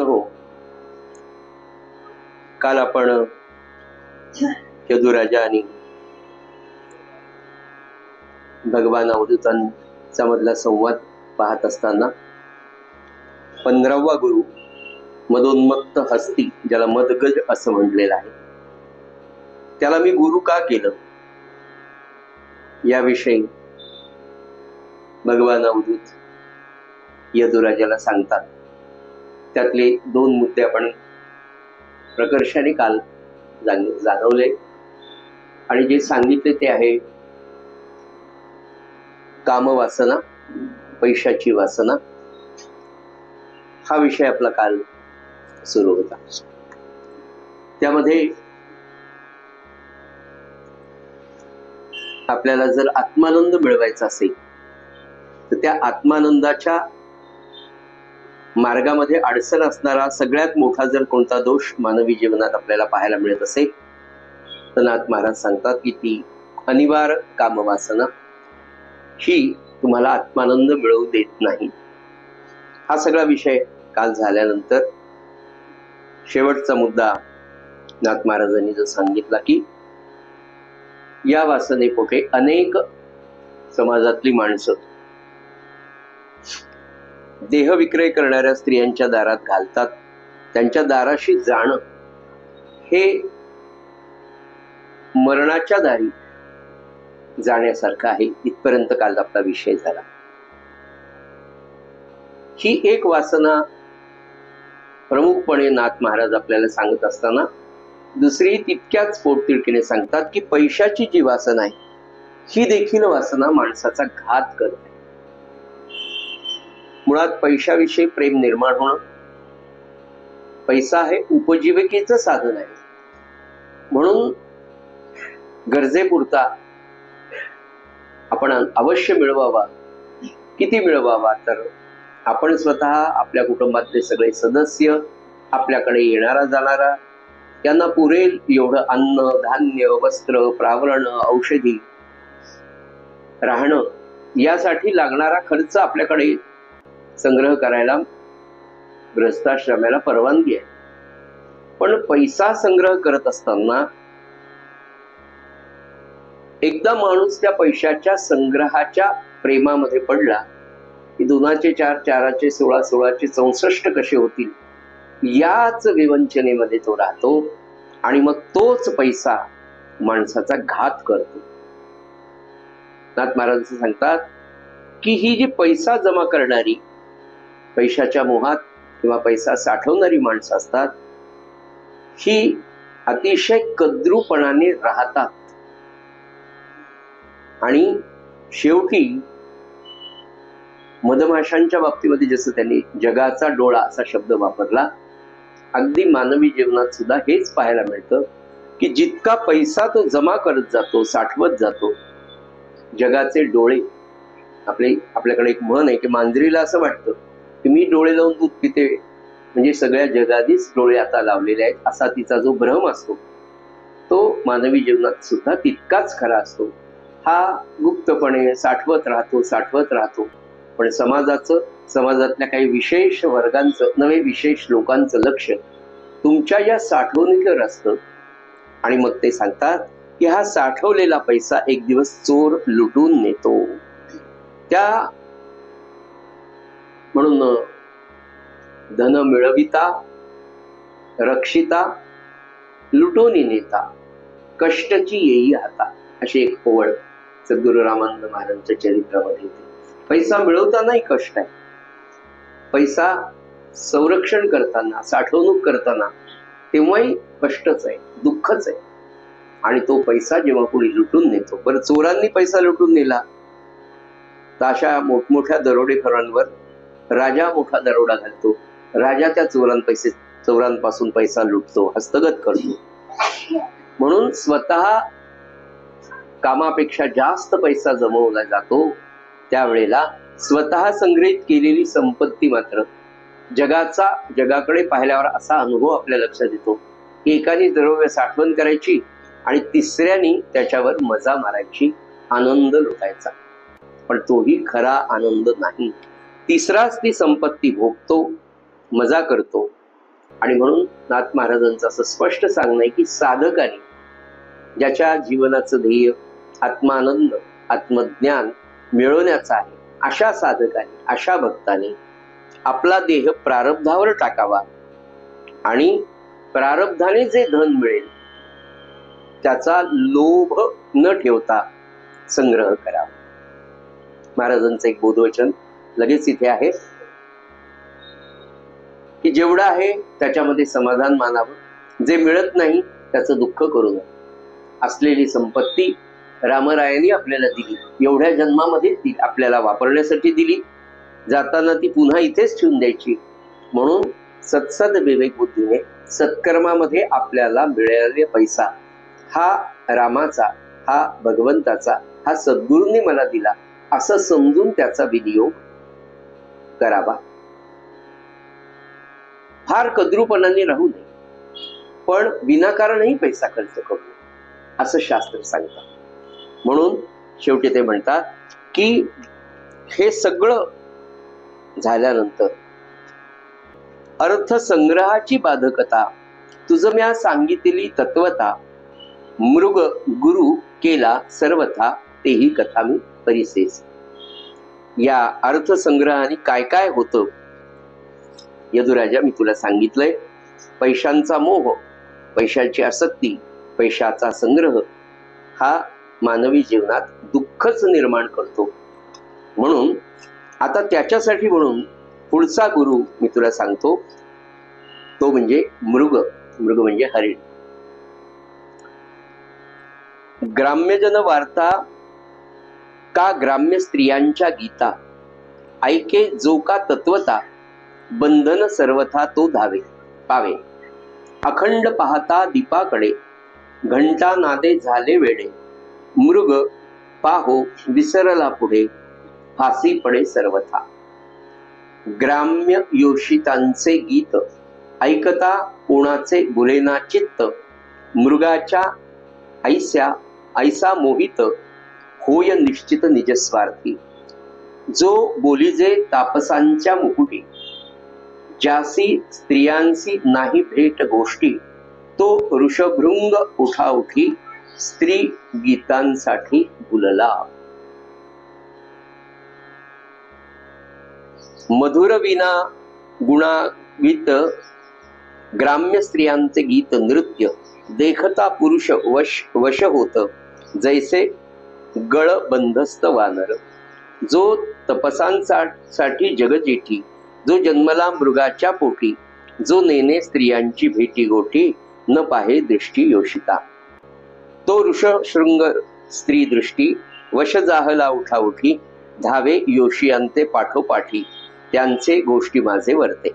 हो, काल आपण यदुराजा आणि भगवान अवधूतांचा मधला संवाद पाहत असताना 15वा गुरु मदोन्मत्त हस्ती, ज्याला मदगज असं म्हटलेलं आहे, त्याला मी गुरु का केलं याविषयी भगवान अवधूत यदुराजाला सांगतात. त्यातले 2 मुद्दे आपण प्रकर्षाने काल जाणवले आणि जे सांगितले ते आहे कामवासना, पैशाची वासना. हा विषय आपला काल सुरू होता. त्यामध्ये आपल्याला जर आत्मानंद मिळवायचा असेल तर त्या आत्मानंदाच्या मार्गामध्ये अडचण असणारा सगळ्यात मोठा जर कोणता दोष मानवी जीवनात आपल्याला पाहायला मिळत असेल तर नाथ महाराज सांगतात की ती अनिवार्य कामवासना ही तुम्हाला आत्मानंद मिळवू देत नाही. हा सगळा विषय काल झाल्यानंतर शेवटचा मुद्दा नाथ महाराजांनी जो सांगितला की या वासनेपोटे अनेक समाजातली माणसं देह विक्रय करणाऱ्या स्त्रियांच्या दारात घालतात. त्यांच्या दाराशी जाणं हे मरणाच्या दारी जाण्यासारखं आहे. इथपर्यंत काल आपला विषय झाला. ही एक वासना प्रमुखपणे नाथ महाराज आपल्याला सांगत असताना दुसरी तितक्याच पोटतिडकीने सांगतात की पैशाची जी वासना आहे ही देखील वासना माणसाचा घात करते. मुळात पैशाविषयी प्रेम निर्माण होणं, पैसा हे उपजीविकेचं साधन आहे म्हणून गरजेपुरता आपण अवश्य मिळवावा. किती मिळवावा तर आपण स्वतः, आपल्या कुटुंबातले सगळे सदस्य, आपल्याकडे येणारा जाणारा यांना पुरेल एवढं अन्न, धान्य, वस्त्र, प्रावरण, औषधी, राहणं यासाठी लागणारा खर्च आपल्याकडे संग्रह करायला गृहस्थाश्रमाला परवानगी आहे. पण पैसा संग्रह करत असताना एकदा माणूस त्या पैशाच्या संग्रहाच्या प्रेमामध्ये पडला की 2चे 4, 4चे 16, 16चे 64 कसे होतील याच विवंचनेमध्ये तो राहतो आणि मग तोच पैसा माणसाचा घात करतो. नाथ महाराज सांगतात की ही जी पैसा जमा करणारी, पैशाच्या मोहात किंवा पैसा साठवणारी माणसं असतात ही अतिशय कद्रूपणाने राहतात आणि शेवटी मधमाशांच्या बाबतीमध्ये जसं त्यांनी जगाचा डोळा असा शब्द वापरला, अगदी मानवी जीवनात सुद्धा हेच पाहायला मिळतं की जितका पैसा तो जमा करत जातो, साठवत जातो, जगाचे डोळे, आपल्याकडे एक म्हण आहे की मांजरीला असं वाटतं की मी डोळे लावून दूध पिते म्हणजे सगळ्या जगाधीच डोळे आता लावलेले आहेत, असा तिचा जो भ्रम असतो तो मानवी जीवनात सुद्धा तितकाच खरा असतो. हा गुप्तपणे साठवत राहतो. पण समाजातल्या काही विशेष वर्गांचं नवे, विशेष लोकांचं लक्ष तुमच्या या साठवणुकीवर असतं आणि मग ते सांगतात की हा साठवलेला पैसा एक दिवस चोर लुटून नेतो. म्हणून धन मिळविता रक्षिता लुटोनी नेता कष्टची येई हाता, अशी एक ओळ सद्गुरू रामानंद महाराजांच्या चरित्रामध्ये येते. पैसा मिळवतानाही कष्ट आहे, पैसा संरक्षण करताना, साठवणूक करताना तेव्हाही कष्टच आहे, दुःखच आहे. आणि तो पैसा जेव्हा कोणी लुटून नेतो, बरं चोरांनी पैसा लुटून नेला तर अशा मोठमोठ्या दरोडेखोरांवर राजा मोठा दरोडा घालतो, राजा त्या चोरांपासून पैसा लुटतो, हस्तगत करतो. म्हणून स्वतः कामापेक्षा जास्त पैसा जमवला जातो त्यावेळेला स्वतः संग्रहित केलेली संपत्ती मात्र जगाकडे पाहिल्यावर असा अनुभव आपल्या लक्षात येतो की एकाने द्रव्य साठवण करायची आणि तिसऱ्याने त्याच्यावर मजा मारायची, आनंद लुटायचा. पण तोही खरा आनंद नाही. तिसराच ती संपत्ती भोगतो, मजा करतो आणि म्हणून नाथ महाराजांचं असं स्पष्ट सांगणं आहे की साधकाने, ज्याच्या जीवनाचं ध्येय आत्मानंद आत्मज्ञान मिळवण्याचं आहे, अशा साधकाने, अशा भक्ताने आपला देह प्रारब्धावर टाकावा आणि प्रारब्धाने जे धन मिळेल त्याचा लोभ न ठेवता संग्रह करावा. महाराजांचं एक बोधवचन लगेच इथे आहे की जेवढं आहे त्याच्यामध्ये समाधान मानावं, जे मिळत नाही त्याचं दुःख करू नये. असलेली संपत्ती रामरायांनी आपल्याला दिली, एवढ्या जन्मामध्ये ती आपल्याला वापरण्यासाठी दिली, जाताना ती पुन्हा इथेच ठेवून द्यायची. म्हणून सत्सद विवेक बुद्धीने सत्कर्मामध्ये आपल्याला मिळालेला पैसा हा रामाचा, हा भगवंताचा, हा सद्गुरूंनी मला दिला असं समजून त्याचा विनियोग करावा. फार कद्रूपणाने राहू नये, पण विनाकारणही पैसा खर्च करू नये असं शास्त्र सांगतात. म्हणून शेवटी ते म्हणतात की हे सगळं झाल्यानंतर अर्थसंग्रहाची बाधकता तुझं म्या सांगितलेली तत्वता, मृग गुरु केला सर्वथा तेही कथा मी परिसेस. या अर्थसंग्रहाने काय काय होतं यदुराजा मी तुला सांगितलंय. पैशांचा मोह, पैशाची आसक्ती, पैशाचा संग्रह हा मानवी जीवनात दुःखच निर्माण करतो. म्हणून आता त्याच्यासाठी म्हणून पुढचा गुरु मी तुला सांगतो, तो म्हणजे मृग. मृग म्हणजे हरिण. ग्राम्यजन वार्ता का ग्राम्य स्त्रियांच्या गीता, ऐके जो का तत्वता, बंधन सर्वथा तो धावे पावे. अखंड पाहता दीपाकडे, घंटा नादे झाले वेडे. मृग पाहो विसरला पुढे, फासी पडे सर्वथा. ग्राम्य योषितांचे गीत, ऐकता कोणाचे बुलेना चित्त. मृगाच्या ऐसा मोहित, होय निश्चित निजस्वार्थी. जो बोलीजे तापसांच्या मुकुटी, ज्यासी स्त्रियांसी नाही भेट गोष्टी. तो ऋषभृंग उठाउठी, स्त्री गीतांसाठी भुलला. मधुर विना गुणावित ग्राम्य स्त्रियांचे गीत नृत्य, देखता पुरुष वश होत, जैसे गळ बंधस्त वानर. जो तपसांसाठी जगजेठी, जो जन्मला मृगाच्या पोटी. जो नेने स्त्रियांची भेटी गोठी, न पाहे दृष्टी योषिता. तो ऋषशृंग स्त्री दृष्टी, वश जाहला उठाउठी. धावे योषियांते पाठोपाठी, त्यांचे गोष्टी माझे वर्ते.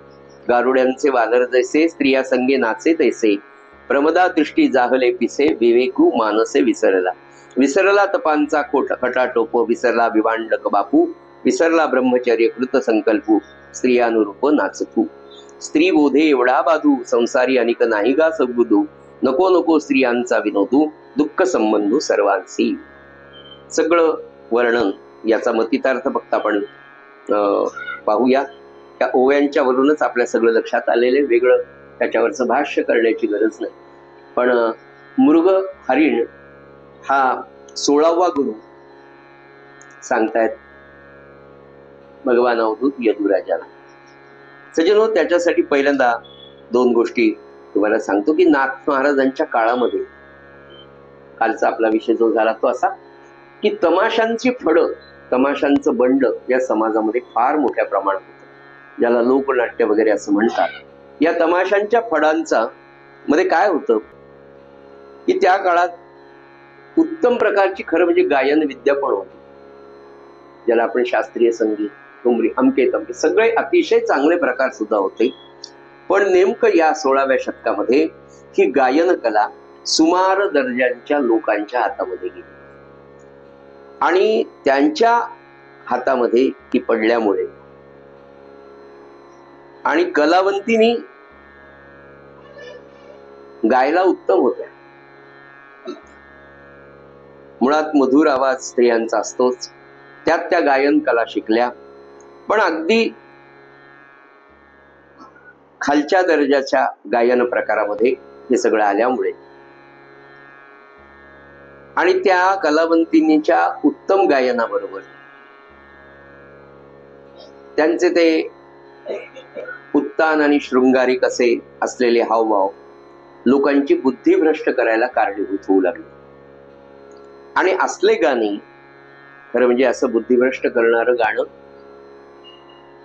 गारुड्यांचे वानर जैसे, स्त्रिया संगे नाचे तैसे. प्रमदा दृष्टी जाहले पिसे, विवेकू मानसे विसरला. विसरला तपांचा खटाटोप, विसरला विवांडक बापू. विसरला ब्रह्मचर्य कृत संकल्पू, स्त्रियानुरूप नाचतू. स्त्री बोधे एवढा बाधू, संसारी अनिक नाही गा सबुदू. नको नको स्त्रियांचा विनोदू, दुःख संबंधू सर्वांशी. सगळं वर्णन, याचा मतितार्थ फक्त आपण पाहूया. त्या ओव्यांच्या वरूनच आपल्या सगळं लक्षात आलेले, वेगळं त्याच्यावरचं भाष्य करण्याची गरज नाही. पण मृग हरिण हा 16वा गुरु सांगतायत भगवान अवधूत यदुराजाला. सज्जनो, त्याच्यासाठी पहिल्यांदा 2 गोष्टी तुम्हाला सांगतो की नाथ महाराजांच्या काळामध्ये, कालचा आपला विषय जो झाला तो असा की तमाशांची फळं, तमाशांचं बंड या समाजामध्ये फार मोठ्या प्रमाणात होतं, ज्याला लोकनाट्य वगैरे असं म्हणतात. या तमाशांच्या फळांचा मध्ये काय होतं की त्या काळात उत्तम प्रकारची खरं म्हणजे गायन विद्या पण होती, ज्याला आपण शास्त्रीय संगीत, ठुमरी, अमके तमके सगळे अतिशय चांगले प्रकार सुद्धा होते. पण नेमकं या 16व्या शतकामध्ये ही गायन कला सुमार दर्जाच्या लोकांच्या हातामध्ये गेली आणि त्यांच्या हातामध्ये ती पडल्यामुळे आणि कलावंतीनी गायला उत्तम होत्या. मुळात मधुर आवाज स्त्रियांचा असतोच, त्यात त्या गायन कला शिकल्या. पण अगदी खालच्या दर्जाच्या गायन प्रकारामध्ये हे सगळं आल्यामुळे आणि त्या कलावंतिनीच्या उत्तम गायनाबरोबर त्यांचे ते उत्तान आणि शृंगारिक असे असलेले हावभाव लोकांची बुद्धी भ्रष्ट करायला कारणीभूत होऊ लागले. आणि असले गाणी, खरं म्हणजे असं बुद्धिभ्रष्ट करणारं गाणं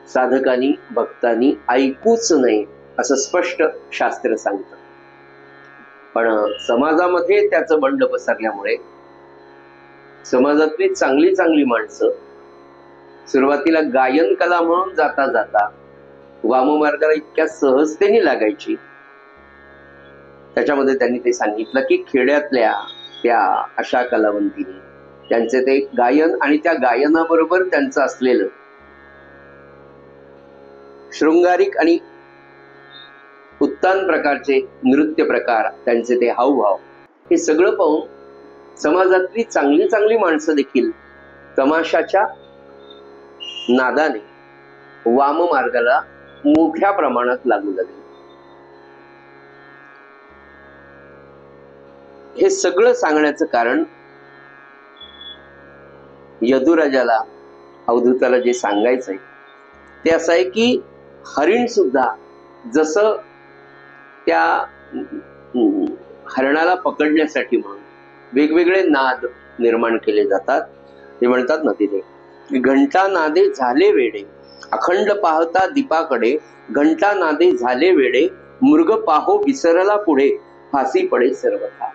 साधकांनी भक्तांनी ऐकूच नये असं स्पष्ट शास्त्र सांगतं. पण समाजामध्ये त्याचं बंड पसरल्यामुळे समाजातली चांगली चांगली माणसं सुरुवातीला गायन कला म्हणून जाता जाता वाममार्गाला इतक्या सहजतेने लागायची. त्याच्यामध्ये त्यांनी ते सांगितलं की खेड्यातल्या त्या अशा कलावंतीने त्यांचे ते गायन आणि त्या गायनाबरोबर त्यांचं असलेलं शृंगारिक आणि उत्तान प्रकारचे नृत्य प्रकार, त्यांचे ते हावभाव, हे सगळं पाहून समाजातली चांगली चांगली माणसं देखील तमाशाच्या नादाने वाम मार्गाला मोठ्या प्रमाणात लागू लागली. हे सगळं सांगण्याचं कारण यदुराजाला, अवधूताला जे सांगायचंय ते असं आहे की हरिण सुद्धा जसं त्या हरणाला पकडण्यासाठी म्हणून वेगवेगळे नाद निर्माण केले जातात. ते म्हणतात ना तिथे, घंटा नादे झाले वेडे, अखंड पाहता दीपाकडे, घंटा नादे झाले वेडे, मृग पाहो विसरला पुढे, फासी पडे सर्वथा.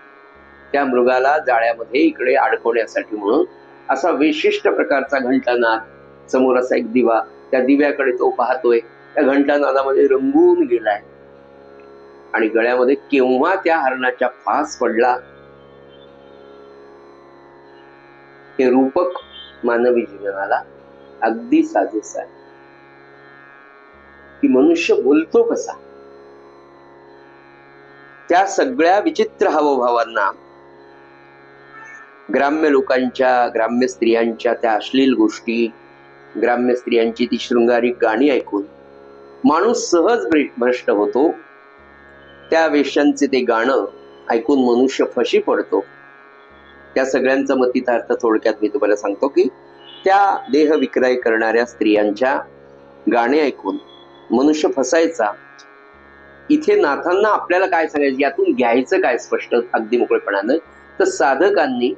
त्या मृगाला जाळ्यामध्ये इकडे अडकवण्यासाठी म्हणून असा विशिष्ट प्रकारचा घंटानाद, समोर असा एक दिवा, त्या दिव्याकडे तो पाहतोय, त्या घंटानादामध्ये रंगून गेलाय आणि गळ्यामध्ये केव्हा त्या हरणाच्या फास पडला हे रूपक मानवी जीवनाला अगदी साजेस आहे. की मनुष्य बोलतो कसा, त्या सगळ्या विचित्र हावभावांना, ग्राम्य लोकांच्या, ग्राम्य स्त्रियांच्या त्या अश्लील गोष्टी, ग्राम्य स्त्रियांची ती शृंगारिक गाणी ऐकून माणूस सहज भ्रष्ट होतो. त्या वेश्यांचे ते गाणं ऐकून मनुष्य फशी पडतो. त्या सगळ्यांचा मतितार्थ थोडक्यात मी तुम्हाला सांगतो की त्या देह विक्रय करणाऱ्या स्त्रियांच्या गाणे ऐकून मनुष्य फसायचा. इथे नाथांना आपल्याला काय सांगायचं, यातून घ्यायचं काय स्पष्ट अगदी मोकळेपणानं, तर साधकांनी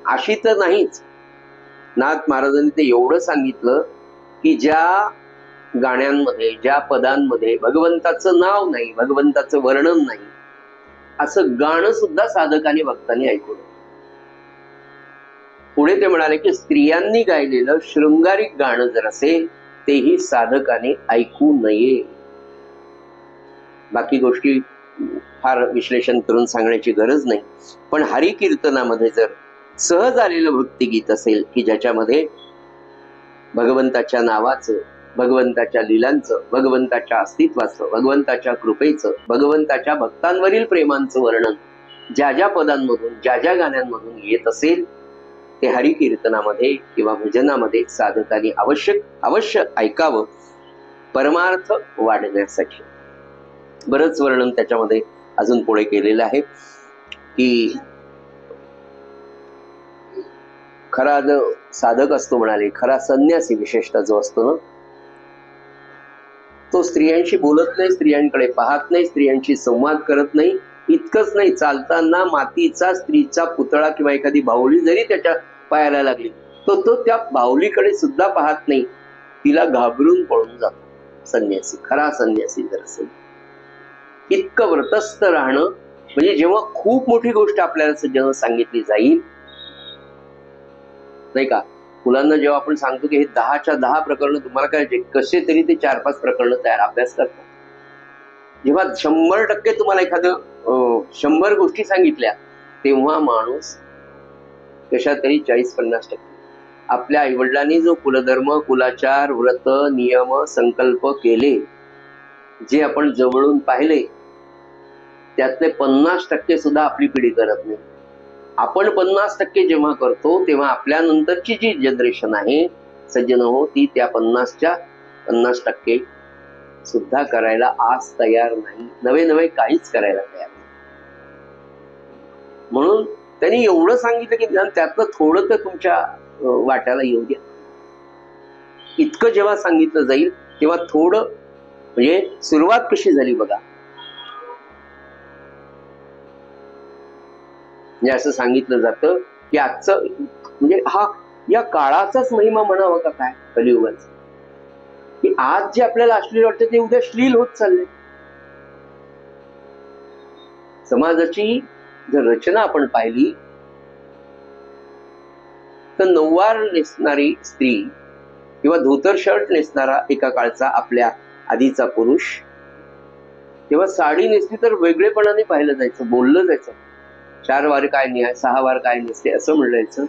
अशी तर नाहीच, नाथ महाराजांनी ते एवढं सांगितलं की ज्या गाण्यांमध्ये, ज्या पदांमध्ये भगवंताचं नाव नाही, भगवंताचं वर्णन नाही, असं गाणं सुद्धा साधकांनी भक्तांनी ऐकू नये. पुढे ते म्हणाले की स्त्रियांनी गायलेलं शृंगारिक गाणं जर असेल तेही साधकाने ऐकू नये. बाकी गोष्टी फार विश्लेषण करून सांगण्याची गरज नाही, पण हरिकीर्तनामध्ये जर सहज आलेलं भक्तिगीत असेल की ज्याच्यामध्ये भगवंताच्या नावाचं, भगवंताच्या लीलांचं, भगवंताच्या अस्तित्वाचं, भगवंताच्या कृपेचं, भगवंताच्या भक्तांवरील प्रेमांचं वर्णन ज्या ज्या पदांमधून, ज्या ज्या गाण्यांमधून येत असेल ते हरिकीर्तनामध्ये किंवा भजनामध्ये साधकांनी अवश्य ऐकावं, परमार्थ वाढण्यासाठी. बरंच वर्णन त्याच्यामध्ये अजून पुढे केलेलं आहे की खरा जो साधक असतो, म्हणाले खरा संन्यासी विशेषतः जो असतो ना, तो स्त्रियांशी बोलत नाही, स्त्रियांकडे पाहत नाही, स्त्रियांशी संवाद करत नाही. इतकंच नाही, चालताना मातीचा स्त्रीचा पुतळा किंवा एखादी बाहुली जरी त्याच्या पायाला लागली तो त्या बाहुलीकडे सुद्धा पाहत नाही, तिला घाबरून पळून जातो संन्यासी, खरा संन्यासी जर असेल. इतकं व्रतस्थ राहणं म्हणजे जेव्हा खूप मोठी गोष्ट आपल्याला जेव्हा सांगितली जाईल, नाही का, मुलांना जेव्हा आपण सांगतो की हे 10च्या 10 प्रकरण तुम्हाला करायचे, कसे तरी ते 4-5 प्रकरण तयार अभ्यास करतात. जेव्हा 100% तुम्हाला एखादं 100 गोष्टी सांगितल्या, तेव्हा माणूस कशा तरी 40-50% आपल्या आईवडिलांनी जो कुलधर्म, कुलाचार, व्रत, नियम, संकल्प केले, जे आपण जवळून पाहिले, त्यातले 50% सुद्धा आपली पिढी करत नाही. आपण 50% जेव्हा करतो तेव्हा आपल्या नंतरची जी जनरेशन आहे सज्जन हो, ती त्या 50% सुद्धा करायला आज तयार नाही, नवे नवे काहीच करायला तयार नाही. म्हणून त्यांनी एवढं सांगितलं की त्यातलं थोडं तर तुमच्या वाट्याला येऊ द्या. इतकं जेव्हा सांगितलं जाईल तेव्हा थोडं, म्हणजे सुरुवात कशी झाली बघा. म्हणजे असं सांगितलं जातं की आजचं म्हणजे हा या काळाचाच महिमा म्हणावा का काय, कलियुगाचा, की आज जे आपल्याला अश्लील वाटतं ते उद्या श्लील होत चाललंय. समाजाची जर रचना आपण पाहिली तर नऊवार नेसणारी स्त्री किंवा धोतर शर्ट नेसणारा एका काळचा आपल्या आधीचा पुरुष, तेव्हा साडी नेसली तर वेगळेपणाने पाहिलं जायचं, बोललं जायचं. 4 वार काय न्याय, 6 वार काय नसते असं म्हणायचं.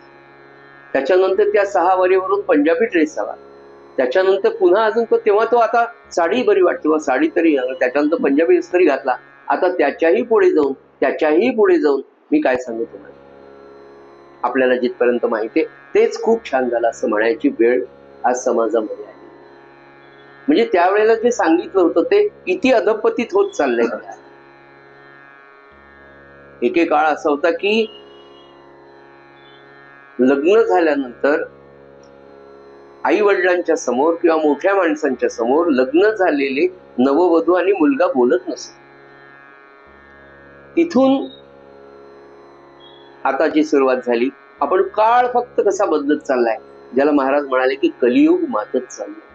त्याच्यानंतर त्या 6 वारीवरून पंजाबी ड्रेस हवा, त्याच्यानंतर पुन्हा अजून तेव्हा तो आता साडी बरी वाटते व साडी तरी, त्याच्यानंतर पंजाबी ड्रेस तरी घातला. आता त्याच्याही पुढे जाऊन मी काय सांगू तुम्हाला, आपल्याला जिथपर्यंत माहिती आहे तेच खूप छान झालं असं म्हणायची वेळ आज समाजामध्ये आली. म्हणजे त्यावेळेला जे सांगितलं होतं ते किती अधपतित होत चाललंय. एके काळ असा होता की लग्न झाल्यानंतर आई वडिलांच्या समोर किंवा मोठ्या माणसांच्या समोर लग्न झालेले नववधू आणि मुलगा बोलत नसतो. तिथून आता जी सुरुवात झाली, आपण काळ फक्त कसा बदलत चाललाय, ज्याला महाराज म्हणाले की कलियुग मातच चाललंय.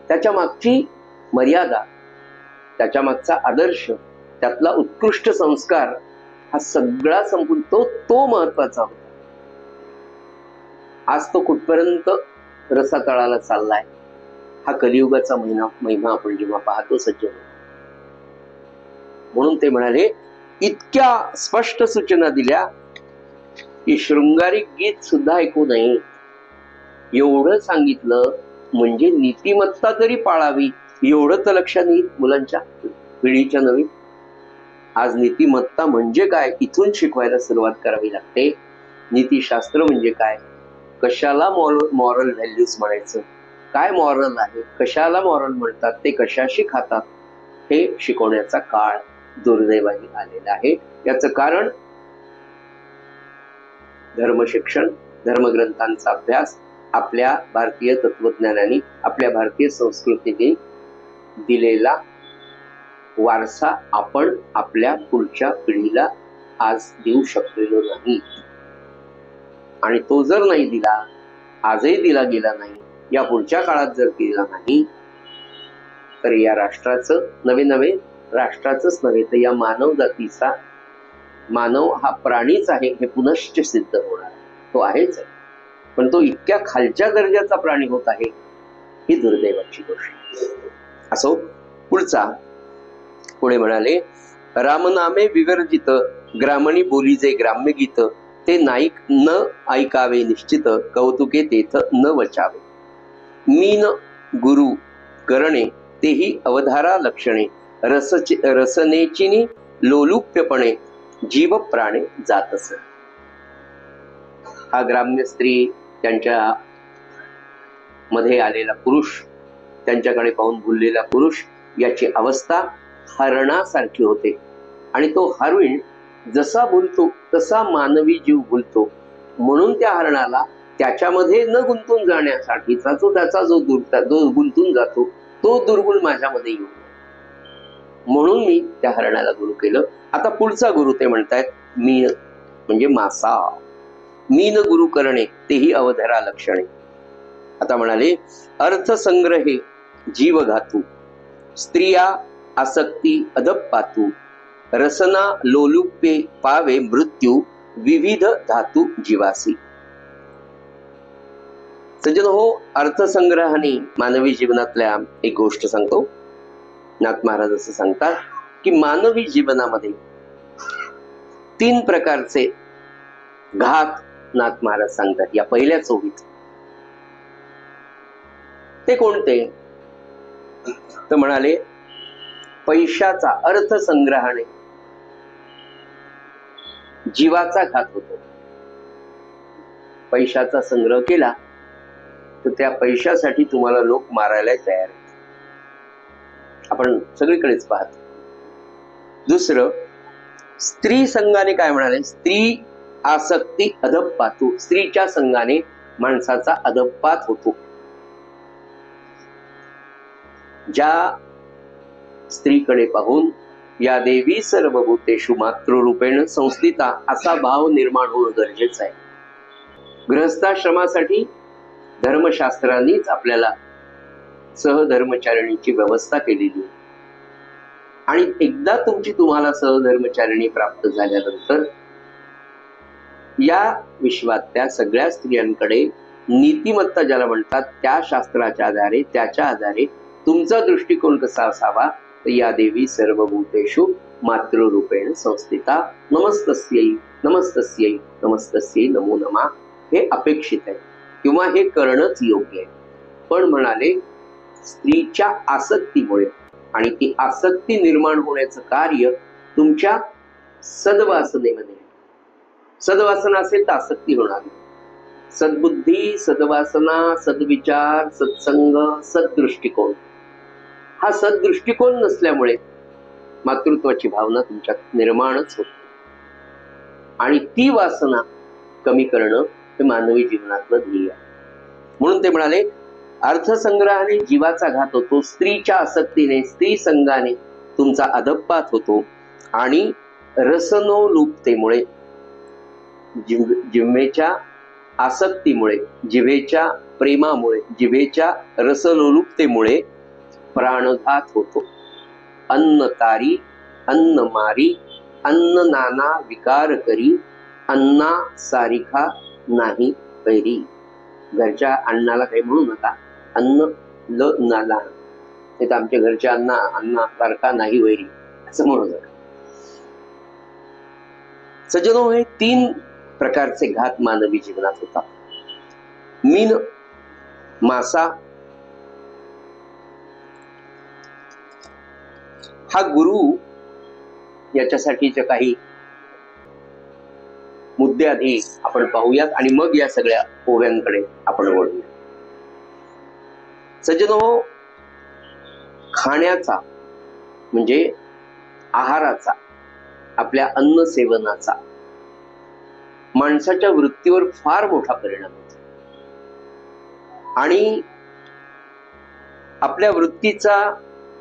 त्याच्या मागची मर्यादा, त्याच्या मागचा आदर्श, त्यातला उत्कृष्ट संस्कार हा सगळा संपून तो महत्वाचा होता. आज तो कुठपर्यंत रसातळाला चाललाय, हा कलियुगाचा महिमा आपण जेव्हा पाहतो सज्जन. म्हणून ते म्हणाले, इतक्या स्पष्ट सूचना दिल्या की शृंगारिक गीत सुद्धा ऐकू नये. एवढं सांगितलं म्हणजे नीतिमत्ता तरी पाळावी, एवढं तर लक्षात येईल मुलांच्या पिढीच्या नवीन. आज नीतिमत्ता म्हणजे काय इथून शिकवायला सुरुवात करावी लागते. नीतिशास्त्र म्हणजे काय, कशाला मॉरल व्हॅल्यूज म्हणायचं, काय मॉरल आहे, कशाला मॉरल म्हणतात, ते कशाशी खातात, हे शिकवण्याचा काळ दुर्दैवाने आलेला आहे. याचं कारण धर्मशिक्षण, धर्मग्रंथांचा अभ्यास, आपल्या भारतीय तत्वज्ञानाने, आपल्या भारतीय संस्कृतीने दिलेला वारसा आपण आपल्या पुढच्या पिढीला आज देऊ शकलेलो नाही. आणि तो जर नाही दिला, आजही दिला गेला नाही, या पुढच्या काळात जर दिला नाही, तर या राष्ट्राचं नवे राष्ट्राचंच नव्हे तर या मानव जातीचा, मानव हा प्राणीच आहे हे पुनश्च सिद्ध होणार. तो आहेच आहे, पण तो इतक्या खालच्या दर्जाचा प्राणी होत आहे, ही दुर्दैवाची गोष्ट. असो, पुढे म्हणाले, रामनामे विवर्जित ग्रामणी बोली जे ग्राम्य गीत, ते नाईक न ऐकावे निश्चित, कौतुके तेथ न वचावे. मीन गुरु करणे तेही अवधारा लक्षणे, रसनेचिनी लोलुप्यपणे जीव प्राणे जातस. हा ग्राम्य स्त्री, त्यांच्या मध्ये आलेला पुरुष, त्यांच्याकडे पाहून भुललेला पुरुष, याची अवस्था हरणासारखी होते. आणि तो हरिण जसा भुलतो तसा मानवी जीव भुलतो. म्हणून त्या हरणाला त्याच्यामध्ये न गुंतून जाण्यासाठीचा त्याचा जो गुंतून जातो तो दुर्गुण माझ्यामध्ये येऊ, म्हणून मी त्या हरणाला गुरु केलं. आता पुढचा गुरु ते म्हणतायत, मीन म्हणजे मासा. मीन गुरु करणे तेही अवधरा लक्षणे. आता म्हणाले, अर्थसंग्रहे जीव घातू, स्त्रिया आसक्ती अधपातू, रसना लोलुप्ये पावे मृत्यू, विविध धातू जीवासी. सज्जन हो, अर्थसंग्रहाने मानवी जीवनातल्या एक गोष्ट सांगतो. नाथ महाराज असं सांगतात की मानवी जीवनामध्ये 3 प्रकारचे घात नाथ महाराज सांगतात या पहिल्या ओळीत. ते कोणते तर म्हणाले, पैशाचा, अर्थसंग्रहाने जीवाचा घात होतो. पैशाचा संग्रह केला तर त्या पैशासाठी तुम्हाला लोक मारायला तयार आहेत. आपण सगळीकडेच पाहतो. दुसरं, स्त्री संघाने काय म्हणाले? स्त्री आसक्ती अधपातू. स्त्रीच्या संघाने माणसाचा अधपात होतो. ज्या स्त्रीकडे पाहून या देवी सर्वभूतेषु मातृरूपेण संस्थिता असा भाव निर्माण होणं गरजेचं आहे. गृहस्थाश्रमासाठी धर्मशास्त्रांनीच आपल्याला सहधर्मचारिणीची व्यवस्था केलेली आहे. आणि एकदा तुम्हाला सहधर्मचारिणी प्राप्त झाल्यानंतर या विश्वातल्या सगळ्या स्त्रियांकडे नीतिमत्ता ज्याला म्हणतात त्या शास्त्राच्या आधारे, त्याच्या आधारे तुमचा दृष्टिकोन कसा असावा? तर या देवी सर्वभूतेषु मातृरूपेण संस्थिता नमस्तस्यै नमस्तस्यै नमस्तस्यै नमो नमः हे अपेक्षित आहे किंवा हे करणंच योग्य आहे. पण म्हणाले स्त्रीच्या आसक्तीमुळे, आणि ती आसक्ती निर्माण होण्याचं कार्य तुमच्या सद्वासनेमध्ये. सद्वासना असेल तर आसक्ती होणार. सद्बुद्धी, सद्वासना, सद्विचार, सत्संग, सद्दृष्टिकोन, हा सद्दृष्टिकोन नसल्यामुळे मातृत्वाची भावना तुमच्यात निर्माणच होते. आणि ती वासना कमी करणं हे मानवी जीवनातलं ध्येय आहे. म्हणून ते म्हणाले अर्थसंग्रहाने जीवाचा घात होतो, स्त्रीच्या आसक्तीने, स्त्री संघाने तुमचा अधपात होतो, आणि रसनोलुप्तेमुळे, जिव्हेच्या आसक्तीमुळे, जिव्हेच्या प्रेमामुळे, जिव्हेच्या रसलोलुप्तेमुळे प्राणघात होतो. अन्न तारी, अन्न मारी, अन्न नाना विकार करी, अन्ना सारिखा नाही पैरी. घरच्या अन्नाला काही म्हणू नका, अन्न ल नाला, नाही तर आमच्या घरच्या अन्नासारखा नाही वैरी असं म्हणू नका. सज्जनो, हे 3 प्रकारचे घात मानवी जीवनात होतात. मीन, मासा हा गुरु याच्यासाठीच्या काही मुद्दे आधी आपण पाहूयात आणि मग या सगळ्या ओव्यांकडे आपण वळूया. सज्जनो, खाण्याचा म्हणजे आहाराचा, आपल्या अन्न सेवनाचा माणसाच्या वृत्तीवर फार मोठा परिणाम होतो. आणि आपल्या वृत्तीचा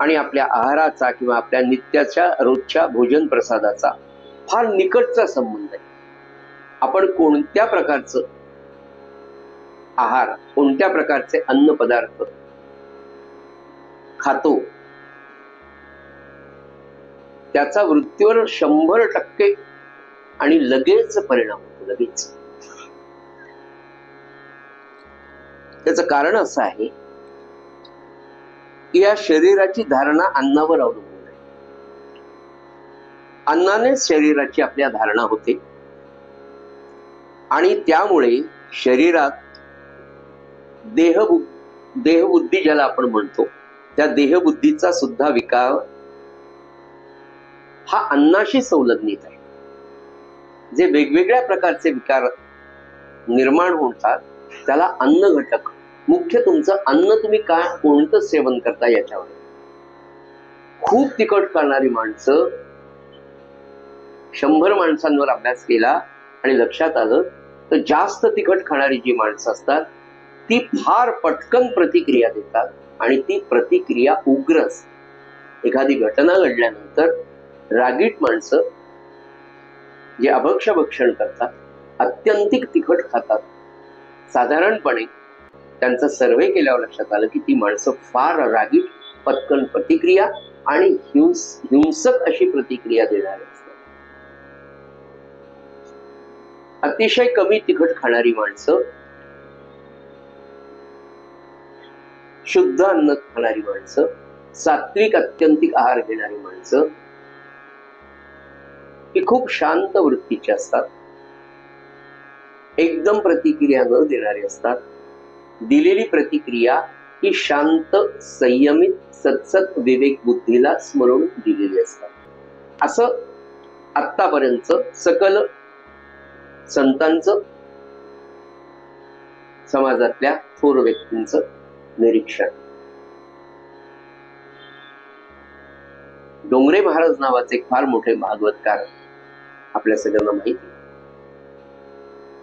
आणि आपल्या आहाराचा किंवा आपल्या नित्याच्या रोजच्या भोजन प्रसादाचा फार निकटचा संबंध आहे. आपण कोणत्या प्रकारचं आहार, कोणत्या प्रकारचे अन्न पदार्थ खातो त्याचा वृत्तीवर 100% आणि लगेच परिणाम होतो. लगेच. त्याचं कारण असं आहे की या शरीराची धारणा अन्नावर अवलंबून आहे. अन्नाने शरीराची आपल्या धारणा होते आणि त्यामुळे शरीरात देहबुद्धी ज्याला आपण म्हणतो, त्या देहबुद्धीचा सुद्धा विकार हा अन्नाशी संलग्नित आहे. जे वेगवेगळ्या प्रकारचे विकार निर्माण होतात त्याला अन्न घटक, मुख्य तुमचं अन्न तुम्ही काय कोणतं सेवन करता याच्यावर. खूप तिखट खाणारी माणसं, 100 माणसांवर अभ्यास केला आणि लक्षात आलं तर जास्त तिखट खाणारी जी माणसं असतात ती फार पटकन प्रतिक्रिया देतात आणि ती प्रतिक्रिया उग्र असते. एखादी घटना घडल्यानंतर रागीट माणसं जे अभक्षभक्षण करतात, अत्यंतिक तिखट खातात, साधारणपणे त्यांचा सर्वे केल्यावर लक्षात आलं की ती माणसं फार रागीट, पटकन प्रतिक्रिया आणि हिंसक अशी प्रतिक्रिया देणारी असतात. अतिशय कमी तिखट खाणारी माणसं, शुद्ध अन्न खाणारी माणसं, सात्विक अत्यंतिक आहार घेणारी माणसं ही खूप शांत वृत्तीची असतात, एकदम प्रतिक्रिया न देणारी असतात. दिलेली प्रतिक्रिया ही शांत, संयमित, सत्सत विवेक बुद्धीला स्मरून दिलेली असतात. असं आत्तापर्यंत सकल संतांचं, समाजातल्या थोर व्यक्तींचं निरीक्षण. डोंगरे महाराज नावाचे एक फार मोठे भागवतकार आपल्या सगळ्यांना माहिती.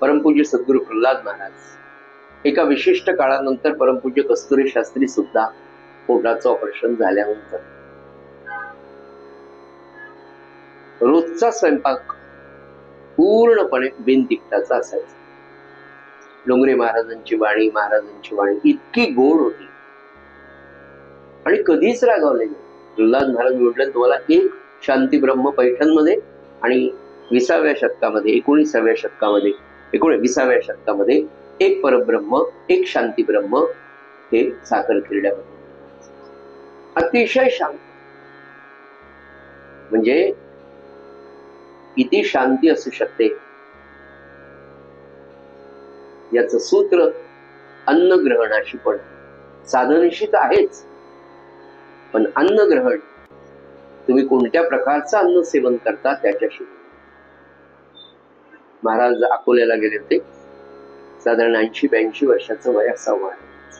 परमपूज्य सद्गुरू प्रल्हाद महाराज एका विशिष्ट काळानंतर परमपूज्य कस्तुरी शास्त्री सुद्धा पोटाचं ऑपरेशन झाल्यानंतर रोजचा स्वयंपाक पूर्णपणे बिनतिखटाचा असायचा. डोंगरे महाराजांची वाणी इतकी गोड होती आणि कधीच रागावले नाही. प्रल्हाद महाराज म्हटलं, तुम्हाला एक शांती ब्रह्म पैठणमध्ये आणि 20व्या शतकामध्ये 19व्या शतकामध्ये 20व्या शतकामध्ये एक परब्रह्म एक शांती ब्रह्म हे साखर खिरड्यामध्ये अतिशय शांत. म्हणजे किती शांती असू शकते याचं सूत्र अन्न ग्रहणाशी पण. साधनेशी तर आहेच, पण अन्न ग्रहण तुम्ही कोणत्या प्रकारचं अन्न सेवन करता त्याच्याशी. महाराज अकोल्याला गेले होते. साधारण 80-82 वर्षाचं वय असावं महाराज.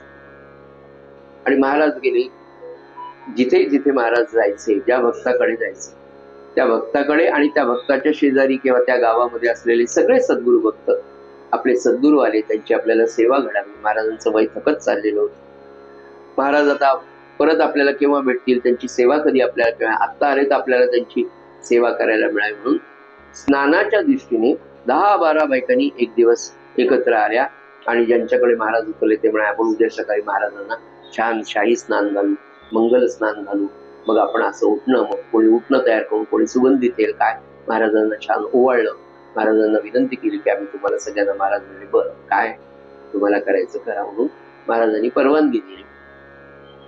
आणि महाराज गेले जिथे जिथे महाराज जायचे, ज्या भक्ताकडे जायचे त्या भक्ताकडे आणि त्या भक्ताच्या शेजारी किंवा त्या गावामध्ये असलेले सगळे सद्गुरू भक्त आपले सद्गुरू आले, त्यांची आपल्याला सेवा घडावी. महाराजांचं वय थकत चाललेलं होतं. महाराज आता परत आपल्याला केव्हा भेटतील, त्यांची सेवा कधी आपल्याला किंवा आत्ता आले तर आपल्याला त्यांची सेवा करायला मिळावी म्हणून स्नानाच्या दृष्टीने 10-12 बायकांनी एक दिवस एकत्र आल्या आणि ज्यांच्याकडे महाराज उतरले ते म्हणाले, आपण उद्या सकाळी महाराजांना छान शाही स्नान घालू, मंगल स्नान घालू. मग आपण असं उठणं, मग कोणी उठणं तयार करून कोणी सुगंधी तेल काय महाराजांना छान ओवाळलं. महाराजांना विनंती केली की आम्ही तुम्हाला सगळ्यांना. महाराज म्हणजे बरं काय तुम्हाला करायचं करा म्हणून महाराजांनी परवानगी दिली.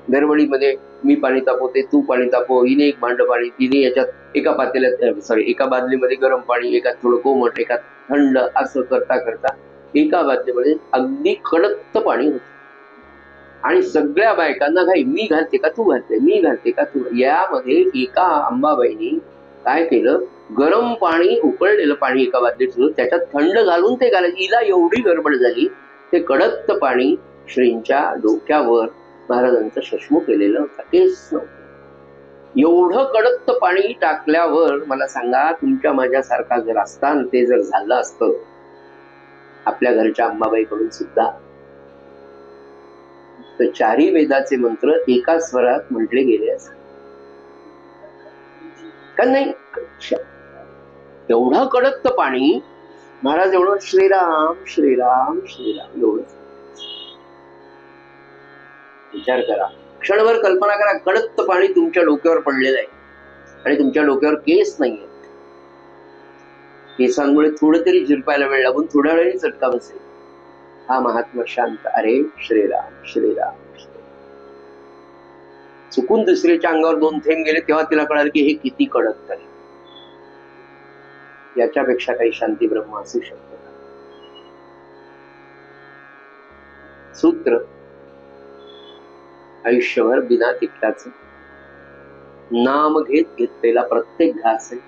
गडबडीमध्ये मी पाणी तापवते, तू पाणी तापव, हिने एक भांड पाणी, तिने याच्यात एका बादलीमध्ये गरम पाणी, एका थोडं कोमट, एका थंड, असं करता करता एका बादलीमध्ये अगदी कडक पाणी होतं. आणि सगळ्या बायकांना घाई, मी घालते का तू घालते, मी घालते का तू. यामध्ये एका अंबाबाईनी काय केलं, गरम पाणी उकळलेलं पाणी एका बादलीत ठेवून त्याच्यात थंड घालून ते घालायचं. हिला एवढी गडबड झाली, ते कडक पाणी श्रींच्या डोक्यावर महाराजांचं शश्मू केलेलं होतं, केस नव्हतं. एवढं कडक पाणी टाकल्यावर मला सांगा, तुमच्या माझ्यासारखा जर असता ते जर झालं असतं आपल्या घरच्या अंबाबाईकडून सुद्धा, तर 4ही वेदाचे मंत्र एका स्वरात म्हटले गेले असते का नाही. एवढं कडक पाणी महाराज एवढं श्रीराम श्रीराम श्रीराम एवढं. विचार करा, क्षणभर कल्पना करा, कडक पाणी तुमच्या डोक्यावर पडलेलं आहे आणि तुमच्या डोक्यावर केस नाहीये. केसांमुळे थोडं तरी झिरपायला वेळ लागून थोड्या वेळाने चटका बसेल. हा महात्मा शांत, अरे श्रीराम श्रीराम श्रीराम. चुकून दुसऱ्याच्या अंगावर 2 थेंब गेले तेव्हा तिला कळालं की हे किती कडक तरी. याच्यापेक्षा काही शांती ब्रह्म असू शकतो का. सूत्र आयुष्यभर बिना तिखटाचं नाम घेत घेतलेला प्रत्येक घास आहे.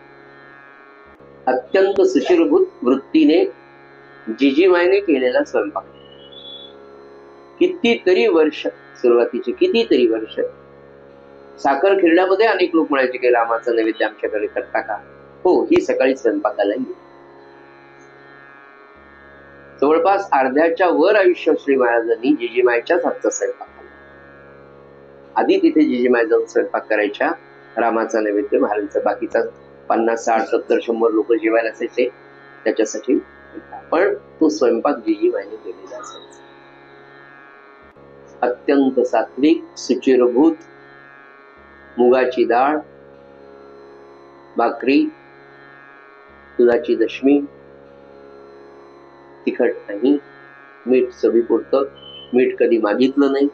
अत्यंत सुचिरभूत वृत्तीने जिजीमायने केलेला स्वयंपाक. कितीतरी वर्ष, सुरुवातीचे कितीतरी वर्ष साखर खिरड्यामध्ये अनेक लोक म्हणायचे की रामाचा नैवेद्य आमच्याकडे करता का. हो, ही सकाळी स्वयंपाकाला येईल. जवळपास अर्ध्याच्या वर आयुष्य श्री महाराजांनी जिजीमायच्याच हातचा स्वयंपाक केला. आधी तिथे जिजीमाय जाऊन स्वयंपाक करायच्या, रामाचा नैवेद्य महाराजांचा बाकीचा 50, 60, 70, 100 लोक जेवायला असायचे त्याच्यासाठी, पण तो स्वयंपाक जिजीमायने केलेला असायचा. अत्यंत सात्विक, सुचिरभूत, मुगाची डाळ, भाकरी, दुधाची दशमी, तिखट नाही, मीठ चवीपुरतं, मीठ कधी मागितलं नाही.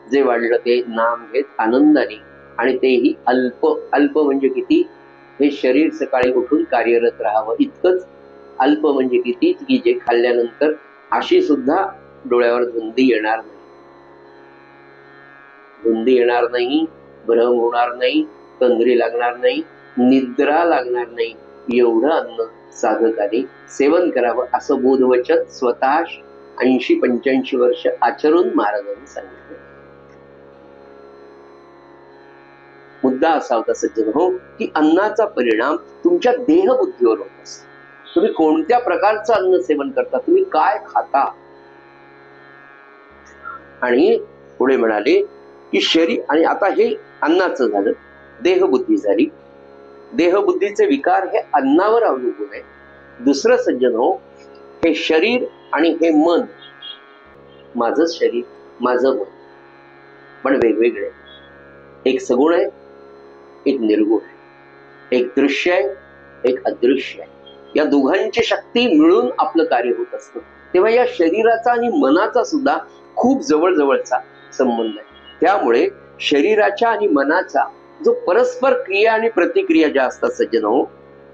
जे वाढलं ते नाम घेत आनंदाने, आणि तेही अल्प. अल्प म्हणजे किती, हे शरीर सकाळी उठून कार्यरत राहावं इतकंच. अल्प म्हणजे किती, की जे खाल्ल्यानंतर अशी सुद्धा डोळ्यावर धुंदी येणार नाही. धुंदी येणार नाही, भ्रम होणार नाही, तंद्री लागणार नाही, निद्रा लागणार नाही. एवढं अन्न साधकाने सेवन करावं असं बोधवचन स्वतः 80-85 वर्ष आचरून महाराजांनी सांगितलं. मुद्दा असा होता सज्जन हो, की अन्नाचा परिणाम तुमच्या देहबुद्धीवर होत असतो. तुम्ही कोणत्या प्रकारचं अन्न सेवन करता, तुम्ही काय खाता. आणि पुढे म्हणाले की शरीर, आणि आता हे अन्नाचं झालं, देहबुद्धी झाली. देहबुद्धीचे विकार हे अन्नावर अवलंबून आहे. दुसरं सज्जन हो, हे शरीर आणि हे मन, माझं शरीर माझं मन, पण वेगवेगळे. एक सगुण आहे, एक निर्गुण आहे, एक दृश्य आहे, एक अदृश्य आहे. या दोघांची शक्ती मिळून आपलं कार्य होत असतं. तेव्हा या शरीराचा आणि मनाचा सुद्धा खूप जवळजवळचा संबंध आहे. त्यामुळे शरीराच्या आणि मनाचा जो परस्पर क्रिया आणि प्रतिक्रिया ज्या असतात सज्जन हो,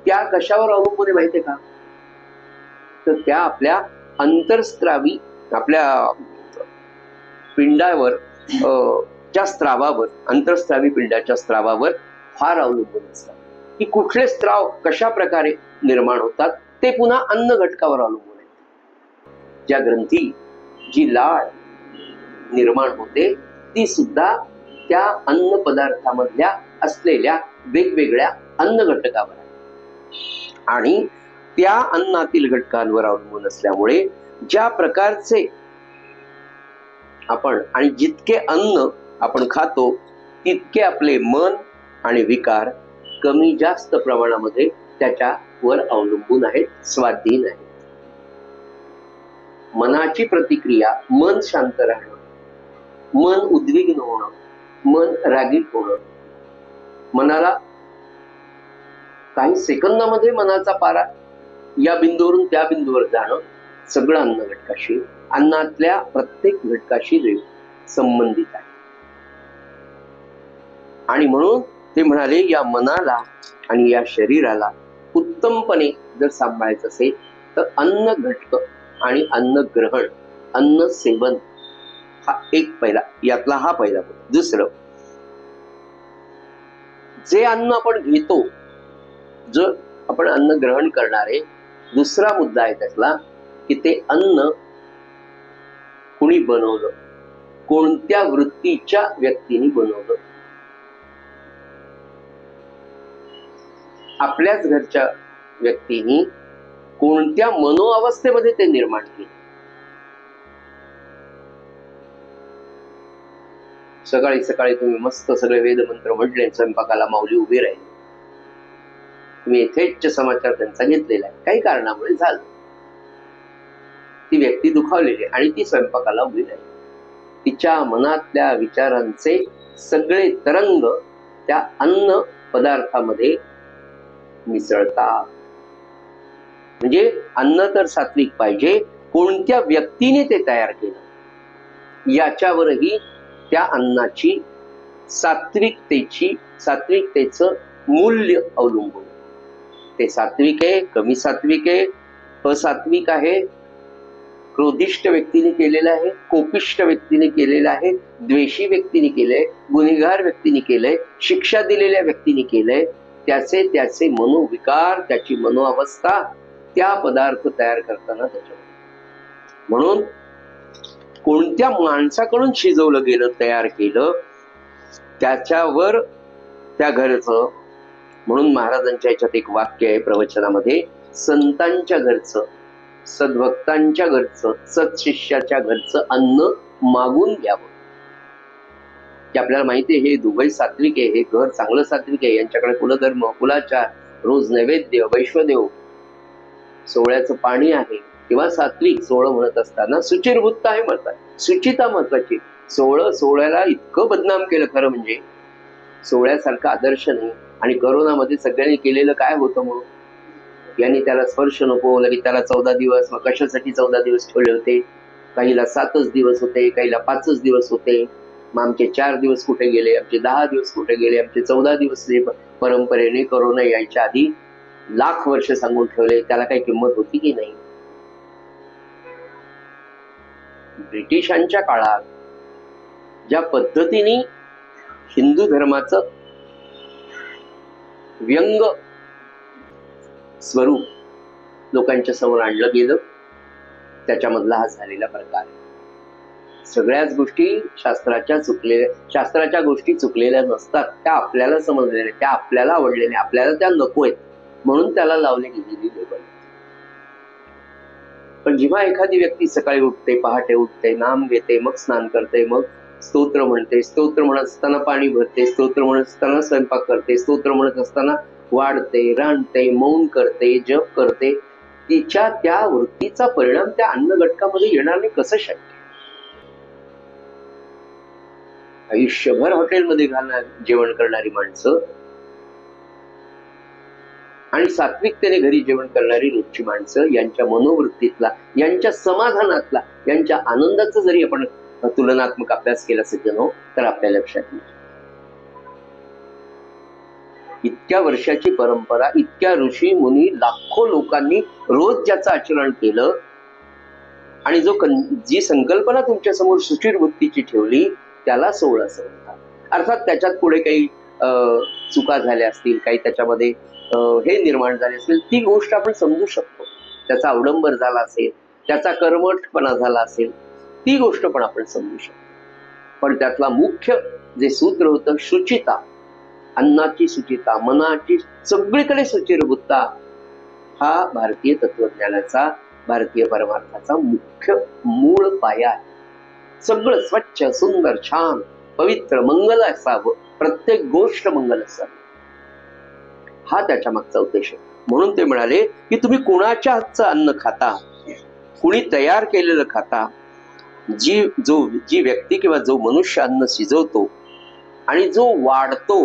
त्या कशावर अवलंबून आहे माहितीये का? तर त्या आपल्या अंतरस्त्रावी, आपल्या पिंडावर, च्या स्त्रावावर, अंतरस्त्रावी पिंडाच्या स्त्रावावर फार अवलंबून असतात. की कुठले स्त्राव कशा प्रकारे निर्माण होतात ते पुन्हा अन्न घटकावर अवलंबून आहे. ज्या ग्रंथी, जी लाळ निर्माण होते ती सुद्धा त्या अन्न पदार्थामधल्या असलेल्या वेगवेगळ्या अन्न घटकावर आहे. आणि त्या अन्नातील घटकांवर अवलंबून असल्यामुळे ज्या प्रकारचे आपण आणि जितके अन्न आपण खातो तितके आपले मन आणि विकार कमी जास्त प्रमाणामध्ये त्याच्यावर अवलंबून आहेत, स्वाधीन आहेत. मनाची प्रतिक्रिया, मन शांत राहणं, मन उद्विग्न होणं, मन रागीट होणं, मनाला काही सेकंदामध्ये मनाचा पारा या बिंदूवरून त्या बिंदूवर जाणं, सगळं अन्न घटकाशी, अन्नातल्या प्रत्येक घटकाशी संबंधित आहे. आणि म्हणून ते म्हणाले, या मनाला आणि या शरीराला उत्तमपणे जर सांभाळायचं असेल तर अन्न घटक आणि अन्न ग्रहण, अन्न सेवन हा एक पहिला, यातला हा पहिला. दुसरं, जे अन्न आपण घेतो, जो आपण अन्न ग्रहण करणारे, दुसरा मुद्दा आहे त्यातला की ते अन्न कुणी बनवलं, कोणत्या वृत्तीच्या व्यक्तीने बनवलं. आपल्याच घरच्या व्यक्तीने कोणत्या मनोअवस्थेमध्ये ते निर्माण केले. सकाळी सकाळी तुम्ही मस्त सगळे वेदमंत्र म्हटले, स्वयंपाकाला माऊली उभी राहिली, तुम्ही यथेच्छ समाचार त्यांचा घेतलेला आहे, काही कारणामुळे झालं, ती व्यक्ती दुखावलेली आणि ती स्वयंपाकाला उभी राहिली. तिच्या मनातल्या विचारांचे सगळे तरंग त्या अन्न पदार्थामध्ये मिसळतात. म्हणजे अन्न तर सात्विक पाहिजे, कोणत्या व्यक्तीने ते तयार केलं याच्यावरही त्या अन्नाची सात्विकतेचं मूल्य अवलंबून. ते सात्विक आहे, कमी सात्विक आहे, असात्विक आहे, क्रोधिष्ट व्यक्तीने केलेलं आहे, कोपिष्ट व्यक्तीने केलेलं आहे, द्वेषी व्यक्तीने केलंय, गुन्हेगार व्यक्तीने केलंय, शिक्षा दिलेल्या व्यक्तीने केलंय, त्याचे मनोविकार, त्याची मनोअवस्था त्या पदार्थ तयार करताना त्याच्यावर. म्हणून कोणत्या माणसाकडून शिजवलं गेलं, तयार केलं, त्याच्यावर त्या घरचं. म्हणून महाराजांच्या याच्यात एक वाक्य आहे प्रवचनामध्ये, संतांच्या घरचं, सद्भक्तांच्या घरचं, सत्शिष्याच्या घरचं अन्न मागून घ्यावं. की आपल्याला माहिती आहे हे दुबई सात्विक आहे, हे घर चांगलं सात्विक आहे, यांच्याकडे कुलधर्म, कुलाचार, रोज नैवेद्य, वैश्वदेव, सोहळ्याचं पाणी आहे, किंवा सात्विक सोहळं म्हणत असताना सुचिरभूतता आहे म्हणतात, शुचिता महत्वाची. सोहळ्याला इतकं बदनाम केलं खरं म्हणजे, सोहळ्यासारखा आदर्श नाही. आणि करोनामध्ये सगळ्यांनी केलेलं काय होतं मग, यांनी त्याला स्पर्श नको, लगेच त्याला 14 दिवस, मग कशासाठी 14 दिवस ठेवले होते, काहीला 7च दिवस होते, काहीला 5च दिवस होते. मग आमचे 4 दिवस कुठे गेले, आमचे 10 दिवस कुठे गेले, आमचे 14 दिवस परंपरेने करोना यायच्या आधी लाख वर्ष सांगून ठेवले, त्याला काही किंमत होती की नाही. ब्रिटिशांच्या काळात ज्या पद्धतीने हिंदू धर्माचं व्यंग स्वरूप लोकांच्या समोर आणलं गेलं, त्याच्यामधला हा झालेला प्रकार. सगळ्याच गोष्टी शास्त्राच्या गोष्टी चुकलेल्या नसतात. त्या आपल्याला समजलेल्या, त्या आपल्याला आवडलेल्या, आपल्याला त्या नको आहेत म्हणून त्याला लावली गेलेली लेबल. पण जेव्हा एखादी व्यक्ती सकाळी उठते, पहाटे उठते, नाम घेते, मग स्नान करते, मग स्तोत्र म्हणते, स्तोत्र म्हणत असताना पाणी भरते, स्तोत्र म्हणत असताना स्वयंपाक करते, स्तोत्र म्हणत असताना वाढते, रांधते, मौन करते, जप करते, तिच्या त्या वृत्तीचा परिणाम त्या अन्न घटकामध्ये येणार नाही कसं शक्य? आयुष्यभर हॉटेलमध्ये जेवण करणारी माणसं आणि सात्विकतेने घरी जेवण करणारी रोजची माणसं, यांच्या मनोवृत्तीतला, यांच्या समाधानातला, यांच्या आनंदाचा जरी आपण तुलनात्मक अभ्यास केला सज्जनो तर आपल्या लक्षात येईल. इतक्या वर्षाची परंपरा, इतक्या ऋषी मुनी, लाखो लोकांनी रोज ज्याचं आचरण केलं आणि जी संकल्पना तुमच्या समोर सुचिर वृत्तीची ठेवली त्याला सोळ असं म्हणतात. अर्थात त्याच्यात पुढे काही चुका झाल्या असतील, काही त्याच्यामध्ये हे निर्माण झाले असेल, ती गोष्ट आपण समजू शकतो. त्याचा अवडंबर झाला असेल, त्याचा कर्मठपणा झाला असेल, ती गोष्ट पण आपण समजू शकतो. पण त्यातला मुख्य जे सूत्र होतं, शुचिता, अन्नाची शुचिता, मनाची सगळीकडे सुचिरभूतता, हा भारतीय तत्वज्ञानाचा, भारतीय परमार्थाचा मुख्य मूळ पाया आहे. सगळं स्वच्छ, सुंदर, छान, पवित्र, मंगल असावं, प्रत्येक गोष्ट मंगल असावी, हा त्याच्या मागचा उद्देश आहे. म्हणून ते म्हणाले की तुम्ही कुणाच्या हातचं अन्न खाता, कुणी तयार केलेलं खाता, जी व्यक्ती किंवा जो मनुष्य अन्न शिजवतो आणि जो वाढतो,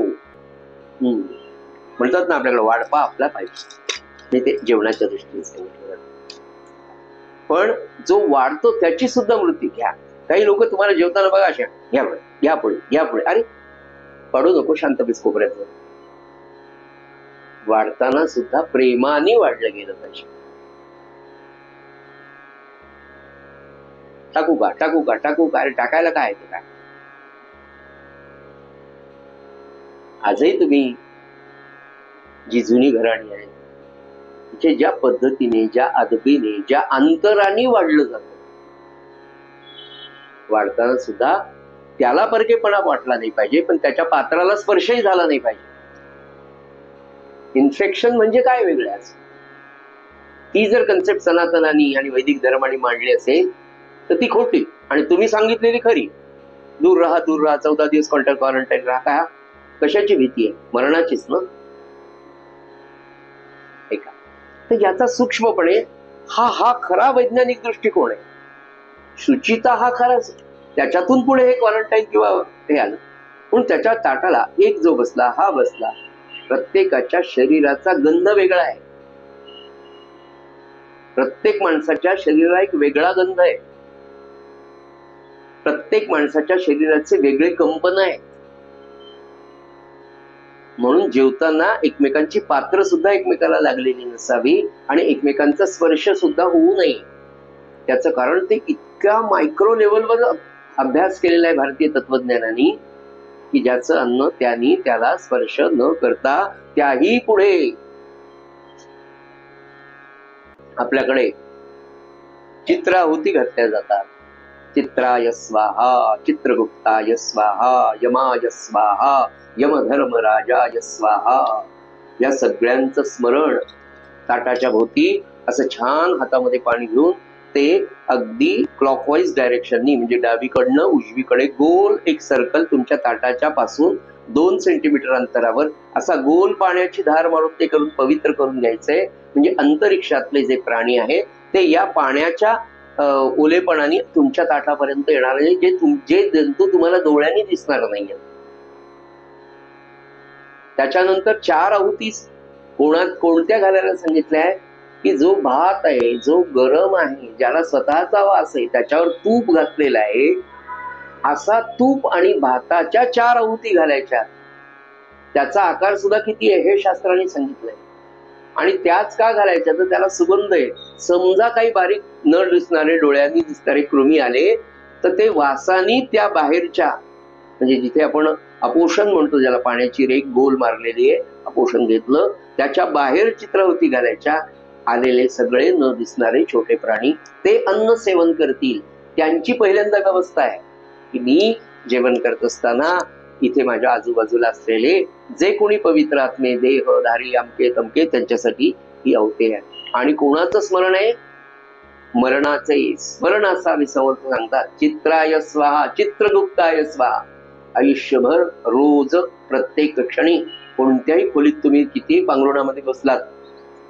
म्हणतात ना आपल्याकडे वाढपा आपला पाहिजे, ते जेवणाच्या दृष्टीने सांगितलं. पण जो वाढतो त्याची सुद्धा वृत्ती घ्या. काही लोक तुम्हाला जेवताना बघा अशा, घ्या पुढे, घ्या पुढे, घ्या पुढे, अरे पडू नको शांत बीस कोपऱ्यात. वाढताना सुद्धा प्रेमाने वाढलं गेलं पाहिजे. टाकू का, टाकू का, टाकू का, अरे टाकायला काय ते काय. आजही तुम्ही जी जुनी घराणी आहे तिथे ज्या पद्धतीने, ज्या अदबीने, ज्या अंतराने वाढलं जातं, वाढताना सुद्धा त्याला परकेपणा वाटला नाही पाहिजे, पण त्याच्या पात्राला स्पर्शही झाला नाही पाहिजे. इन्फेक्शन म्हणजे काय वेगळं आहे, ती जर कन्सेप्ट सनातनानी आणि वैदिक धर्माने मांडली असेल तर ती खोटी आणि तुम्ही सांगितलेली खरी. दूर राहा, दूर राहा, 14 दिवस क्वारंटाईन राहा. काय कशाची भीती आहे? मरणाचीच ना. ऐका, तर याचा सूक्ष्मपणे हा खरा वैज्ञानिक दृष्टिकोन आहे. शुचिता हा खराच, त्याच्यातून पुढे हे क्वारंटाईन किंवा हे आलं. पण त्याच्या ताटाला एक जो बसला, हा बसला, प्रत्येकाच्या शरीराचा गंध वेगळा आहे. प्रत्येक माणसाच्या शरीराला एक वेगळा गंध आहे. प्रत्येक माणसाच्या शरीराचे वेगळे कंपन आहे. म्हणून जेवताना एकमेकांची पात्र सुद्धा एकमेकाला लागलेली नसावी आणि एकमेकांचा स्पर्श सुद्धा होऊ नये. त्याचं कारण ते इतक्या मायक्रो लेवलवर अभ्यास केलेला आहे भारतीय तत्वज्ञानाने की ज्याचं अन्न त्याला स्पर्श न करता त्याही पुढे आपल्याकडे चित्राहुती घातल्या जातात. चित्राय स्वाहा, चित्रगुप्ताय स्वाहा, यमाय स्वाहा, यमधर्मराजाय स्वाहा. या सगळ्यांचं स्मरण ताटाच्या भोवती असं छान हातामध्ये पाणी घेऊन ते अगदी क्लॉकवाईज डायरेक्शननी, म्हणजे डावीकडनं उजवीकडे गोल एक सर्कल तुमच्या ताटाच्या पासून 2 सेंटीमीटर अंतरावर असा गोल पाण्याची धार मारून ते करून पवित्र करून घ्यायचंय. म्हणजे अंतरिक्षातले जे प्राणी आहेत ते या पाण्याच्या ओलेपणाने तुमच्या ताटापर्यंत येणार नाही, जे जंतू तुम्हाला डोळ्यांनी दिसणार नाहीये. त्याच्यानंतर 4 आहुती कोणत्या घालायला सांगितलंय की जो भात आहे, जो गरम आहे, ज्याला स्वतःचा वास आहे, त्याच्यावर तूप घातलेला आहे, असा तूप आणि भाताच्या 4 आहुती घालायच्या. त्याचा आकार सुद्धा किती आहे हे शास्त्राने सांगितलंय. आणि त्याच का घालायच्या तर त्याला सुगंध आहे. समजा काही बारीक न दिसणारे, डोळ्यांनी दिसणारे कृमी आले तर ते वासानी त्या बाहेरच्या, म्हणजे जिथे आपण अपोषण म्हणतो, ज्याला पाण्याची रेख गोल मारलेली आहे, अपोषण घेतलं, त्याच्या बाहेर चित्रावती घालायच्या. आलेले सगळे न दिसणारे छोटे प्राणी ते अन्न सेवन करतील. त्यांची पहिल्यांदा व्यवस्था आहे की मी जेवण करत असताना इथे माझ्या आजूबाजूला असलेले जे कोणी पवित्र आत्मे, देह, धारी, अमके तमके, त्यांच्यासाठी ही अवते आहे. आणि कोणाचं स्मरण आहे? मरणाचे स्मरण असावे. समर्थ सांगतात, चित्राय स्वाहा, चित्रगुप्ताय स्वाहा. आयुष्यभर रोज प्रत्येक क्षणी कोणत्याही खोलीत तुम्ही किती पांघरुणामध्ये बसलात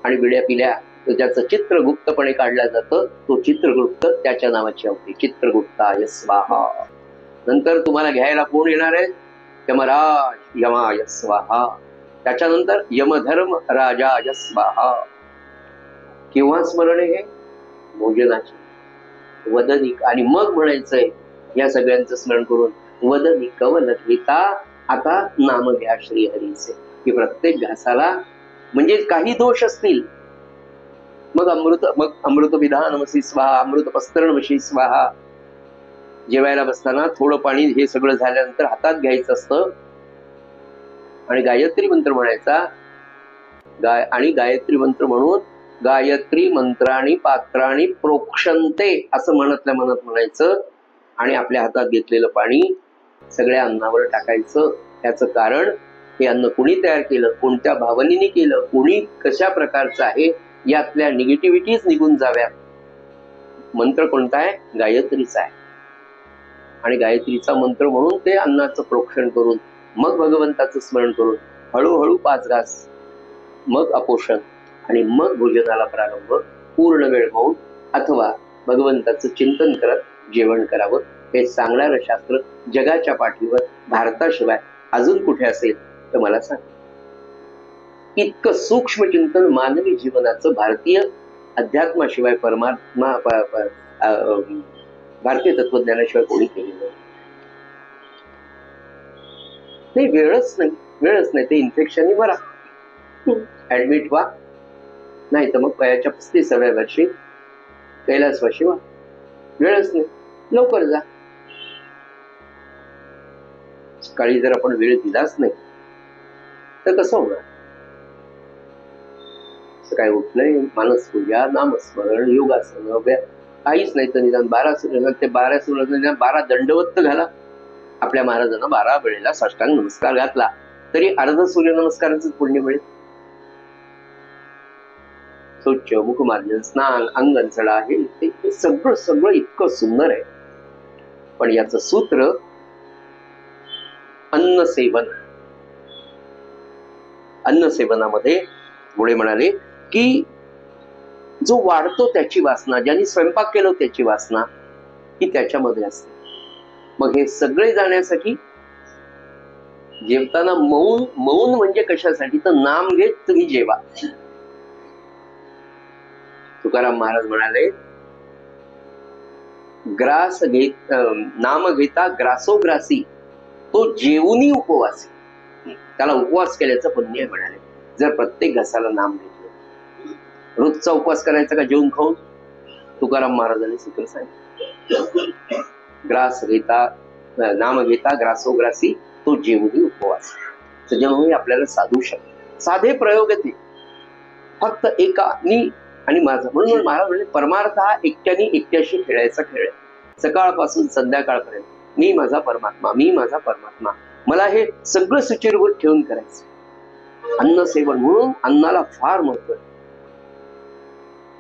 आणि बिड्या पिल्या, तर ज्याचं चित्रगुप्तपणे काढलं जातं तो चित्रगुप्त, त्याच्या नावाची अवती. चित्रगुप्ताय स्वाहा. नंतर तुम्हाला घ्यायला कोण येणार आहे? यमराज, यमाय स्वाहा. त्याच्यानंतर यमधर्म राजाय स्वाहा. किंवा स्मरण हे भोजनाचे वदनिक. आणि मग म्हणायचंय या सगळ्यांचं स्मरण करून, वदनी कवल घेता आता नाम घ्या श्री हरीचे. की प्रत्येक घासाला म्हणजे काही दोष असतील, मग अमृत विधानमसी स्वाहा, अमृत पस्तरणमसी स्वाहा. जेवायला बसताना थोडं पाणी हे सगळं झाल्यानंतर हातात घ्यायचं असतं आणि गायत्री मंत्र म्हणायचा. आणि गायत्री मंत्र म्हणून गायत्री मंत्राणी पात्राणी प्रोक्षंते असं म्हणतल्या म्हणत म्हणायचं. आणि आपल्या हातात घेतलेलं पाणी सगळ्या अन्नावर टाकायचं. त्याचं कारण, हे अन्न कुणी तयार केलं, कोणत्या भावनेने केलं, कुणी कशा प्रकारचं आहे, यातल्या निगेटिव्हिटीज निघून जाव्यात. मंत्र कोणता आहे? गायत्रीचा आहे. आणि गायत्रीचा मंत्र म्हणून ते अन्नाचं प्रोक्षण करून, मग भगवंताचं स्मरण करून हळूहळू 5 घास, मग अपोषण आणि मग भोजनाला प्रारंभ. पूर्ण वेळ होऊन अथवा भगवंताचं चिंतन करत जेवण करावं. हे सांगणारं शास्त्र जगाच्या पाठीवर भारताशिवाय अजून कुठे असेल तर मला सांग. इतकं सूक्ष्म चिंतन मानवी जीवनाचं भारतीय अध्यात्माशिवाय, परमात्मा भारतीय तत्वज्ञानाशिवाय कोणी केलेलं नाही. वेळच नाही. ते इन्फेक्शननी मरा, ऍडमिट व्हा, नाही तर मग वयाच्या 35व्या वर्षी कैलासवासी व्हा. वेळच नाही. लवकर जा. सकाळी जर आपण वेळ दिलाच नाही तर कसं होणार? सकाळी उठलंय, मानसपूजा, नामस्मरण, योगासन, काहीच नाही तर निदान 12 सूर्य, ते 12 सूर्य निदान 12 दंडवत तर घाला. आपल्या महाराजांना 12 वेळेला साष्टांग नमस्कार घातला तरी अर्ध सूर्यनमस्कारांच पुण्य मिळेल. स्वच्छ मुखमार्जन, स्नान, अंगण चढा, हे सगळं इतकं सुंदर आहे. पण याचं सूत्र अन्न सेवन. अन्न सेवनामध्ये पुढे म्हणाले की जो वाढतो त्याची वासना, ज्यांनी स्वयंपाक केलं त्याची वासना ही त्याच्यामध्ये असते. मग हे सगळे जाण्यासाठी जेवताना मौन म्हणजे कशासाठी? तर नाम घेत तुम्ही जेवा. तुकाराम महाराज म्हणाले, ग्रास घेत नाम घेता ग्रासोग्रासी, तो जेवूनी उपवासी. त्याला उपवास केल्याचं पुण्य म्हणाले. जर प्रत्येक घासाला नाम घेतलं. रोजचा उपवास करायचा का जेवून खाऊन? तुकाराम महाराजांनी सूत्र सांगितलं, ग्रास घेता नाम घेता ग्रासोग्रासी, तो जेवूनी उपवास. त्याच्यामुळे आपल्याला साधू शकतो. साधे प्रयोग येते फक्त एका मी आणि माझा. म्हणून महाराज म्हणजे परमार्थ हा एकट्याने एकट्याशी खेळायचा खेळ आहे. सकाळपासून संध्याकाळपर्यंत मी माझा परमात्मा, मी माझा परमात्मा. मला हे सगळं सुचिरभूत ठेवून करायचं. अन्न सेवन म्हणून अन्नाला फार महत्व आहे.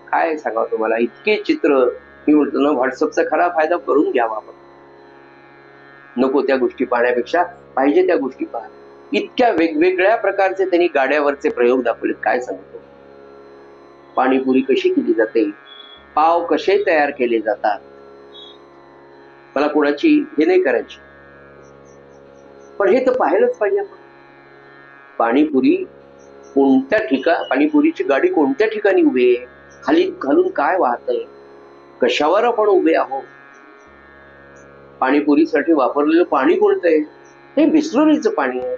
काय सांगावं तुम्हाला, इतके चित्र. मी म्हणतो ना, व्हॉट्सअपचा खरा फायदा करून घ्यावा आपण. नको त्या गोष्टी पाहण्यापेक्षा पाहिजे त्या गोष्टी पहा. इतक्या वेगवेगळ्या प्रकारचे त्यांनी गाड्यावरचे प्रयोग दाखवले. काय सांगतो, पाणीपुरी कशी केली जाते, पाव कसे तयार केले जातात. मला कोणाची हे नाही करायची, पण हे तर पाहायलाच पाहिजे आपण. पाणीपुरी कोणत्या पाणीपुरीची गाडी कोणत्या ठिकाणी उभी आहे, खाली घालून काय वाहतंय, कशावर आपण उभे आहोत, पाणीपुरीसाठी वापरलेलं पाणी कोणतं आहे, हे बिस्लरीचं पाणी आहे.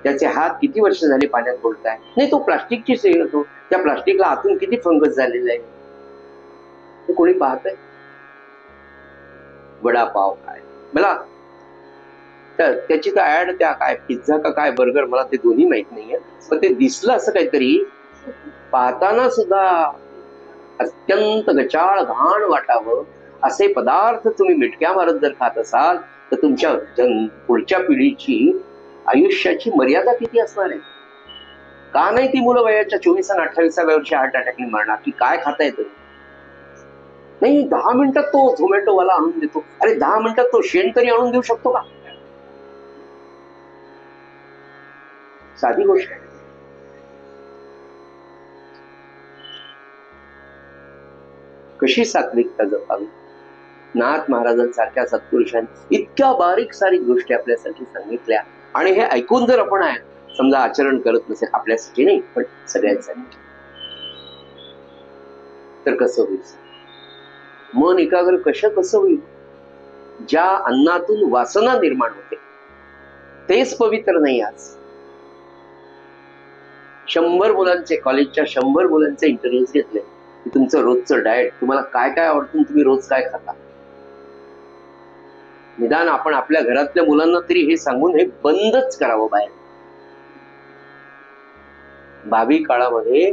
त्याचे हात किती वर्ष झाले पाण्यात बोलताय. नाही, तो प्लास्टिकची सेल होतो. त्या प्लास्टिकला आतून किती फंगस झालेला आहे हे कोणी पाहतंय. वडापाव काय मला तर त्याची तर ऍड, त्या काय पिझ्झा का काय बर्गर, मला ते दोन्ही माहित नाहीये, पण ते दिसलं असं काहीतरी. पाहताना सुद्धा अत्यंत गचाळ घाण वाटावं असे पदार्थ तुम्ही मिटक्या मारत जर खात असाल तर तुमच्या पुढच्या पिढीची आयुष्याची मर्यादा किती असणार आहे? का नाही ती मुलं वयाच्या 24 आणि 28व्या वर्षी हार्ट अटॅकने मरणार? की काय खाता येतं? नाही, 10 मिनिटात तो झोमॅटोवाला आणून देतो. अरे 10 मिनिटात तो शेण तरी आणून देऊ शकतो का? साधी गोष्ट आहे. कशी सात्विकता जपावी? नाथ महाराजांसारख्या सत्पुरुषांनी इतक्या बारीक सारीक गोष्टी आपल्यासाठी सांगितल्या, आणि हे ऐकून जर आपण समजा आचरण करत नसेल, आपल्यासाठी नाही पण सगळ्यांसाठी, तर कसं होईल? मन एकाग्र कसं होईल? ज्या अन्नातून वासना निर्माण होते तेच पवित्र नाही. आज 100 मुलांचे, कॉलेजच्या 100 मुलांचे इंटरव्ह्यूज घेतले की तुमचं रोजचं डाएट, तुम्हाला काय काय आवडतं, तुम्ही रोज काय खाता. निदान आपण आपल्या घरातल्या मुलांना तरी हे सांगून हे बंदच करावं बाहेर. भावी काळामध्ये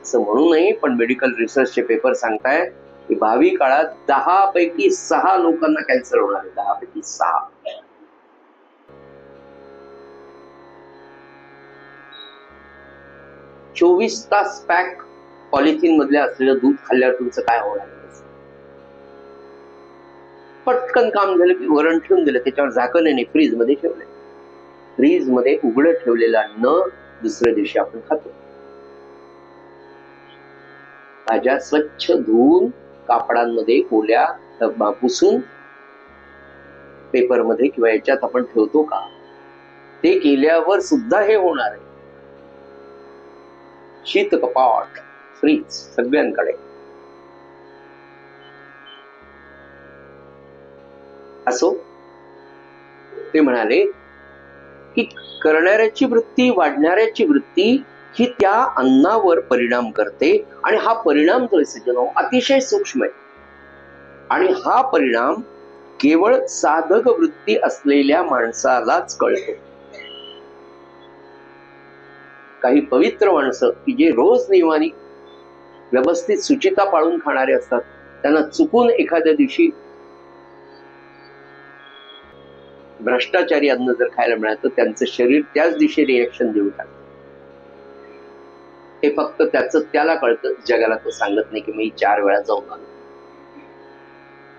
असं म्हणू नये, पण मेडिकल रिसर्चचे पेपर सांगतायत की भावी काळात 10 पैकी 6 लोकांना कॅन्सर होणार आहे. 10 पैकी 6. 24 तास पॅक पॉलिथिन मधल्या असलेलं दूध खाल्ल्यावर तुमचं काय होणार? पटकन काम झालं की वरण ठेवून दिलं, त्याच्यावर झाकण आणि फ्रीज मध्ये ठेवलं. फ्रीज मध्ये उघडं ठेवलेलं अन्न दुसऱ्या दिवशी आपण खातो. भाज्या स्वच्छ धुवून कापडांमध्ये ओल्या पुसून पेपरमध्ये किंवा याच्यात आपण ठेवतो का? ते केल्यावर सुद्धा हे होणार आहे. शीत कपाट, फ्रीज सगळ्यांकडे. असो, ते म्हणाले की करणाऱ्याची वृत्ती, वाढणाऱ्याची वृत्ती ही त्या अन्नावर परिणाम करते, आणि हा परिणाम जो आहे अतिशय सूक्ष्म आहे, आणि हा परिणाम केवळ साधक वृत्ती असलेल्या माणसालाच कळतो. काही पवित्र माणसं की जे रोज नियमाने व्यवस्थित सुचिता पाळून खाणारे असतात, त्यांना चुकून एखाद्या दिवशी भ्रष्टाचारी अन्न जर खायला मिळालं तर त्यांचं शरीर त्याच दिवशी रिएक्शन देऊ टाकतं. हे फक्त त्याला कळतं, जगाला तो सांगत नाही की मी 4 वेळा जाऊन आलो.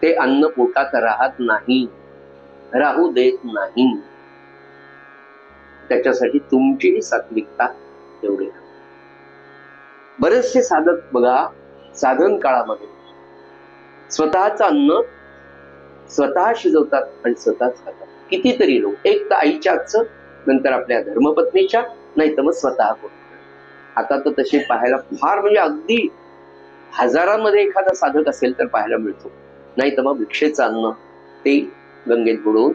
ते अन्न पोटात राहत नाही, राहू देत नाही. त्याच्यासाठी तुमचीही सात्विकता तेवढी. बरेचसे साधक बघा, साधन काळामध्ये स्वतःच अन्न स्वतः शिजवतात आणि स्वतःच खातात. कितीतरी लोक, एक तर आईच्या हातचं, नंतर आपल्या धर्मपत्नीच्या, नाही तर मग स्वतः करून. आता तर तसे पाहायला फार, म्हणजे अगदी हजारांमध्ये एखादा साधक असेल तर पाहायला मिळतो. नाही तर मग भिक्षेचं अन्न, ते गंगेत बुडवून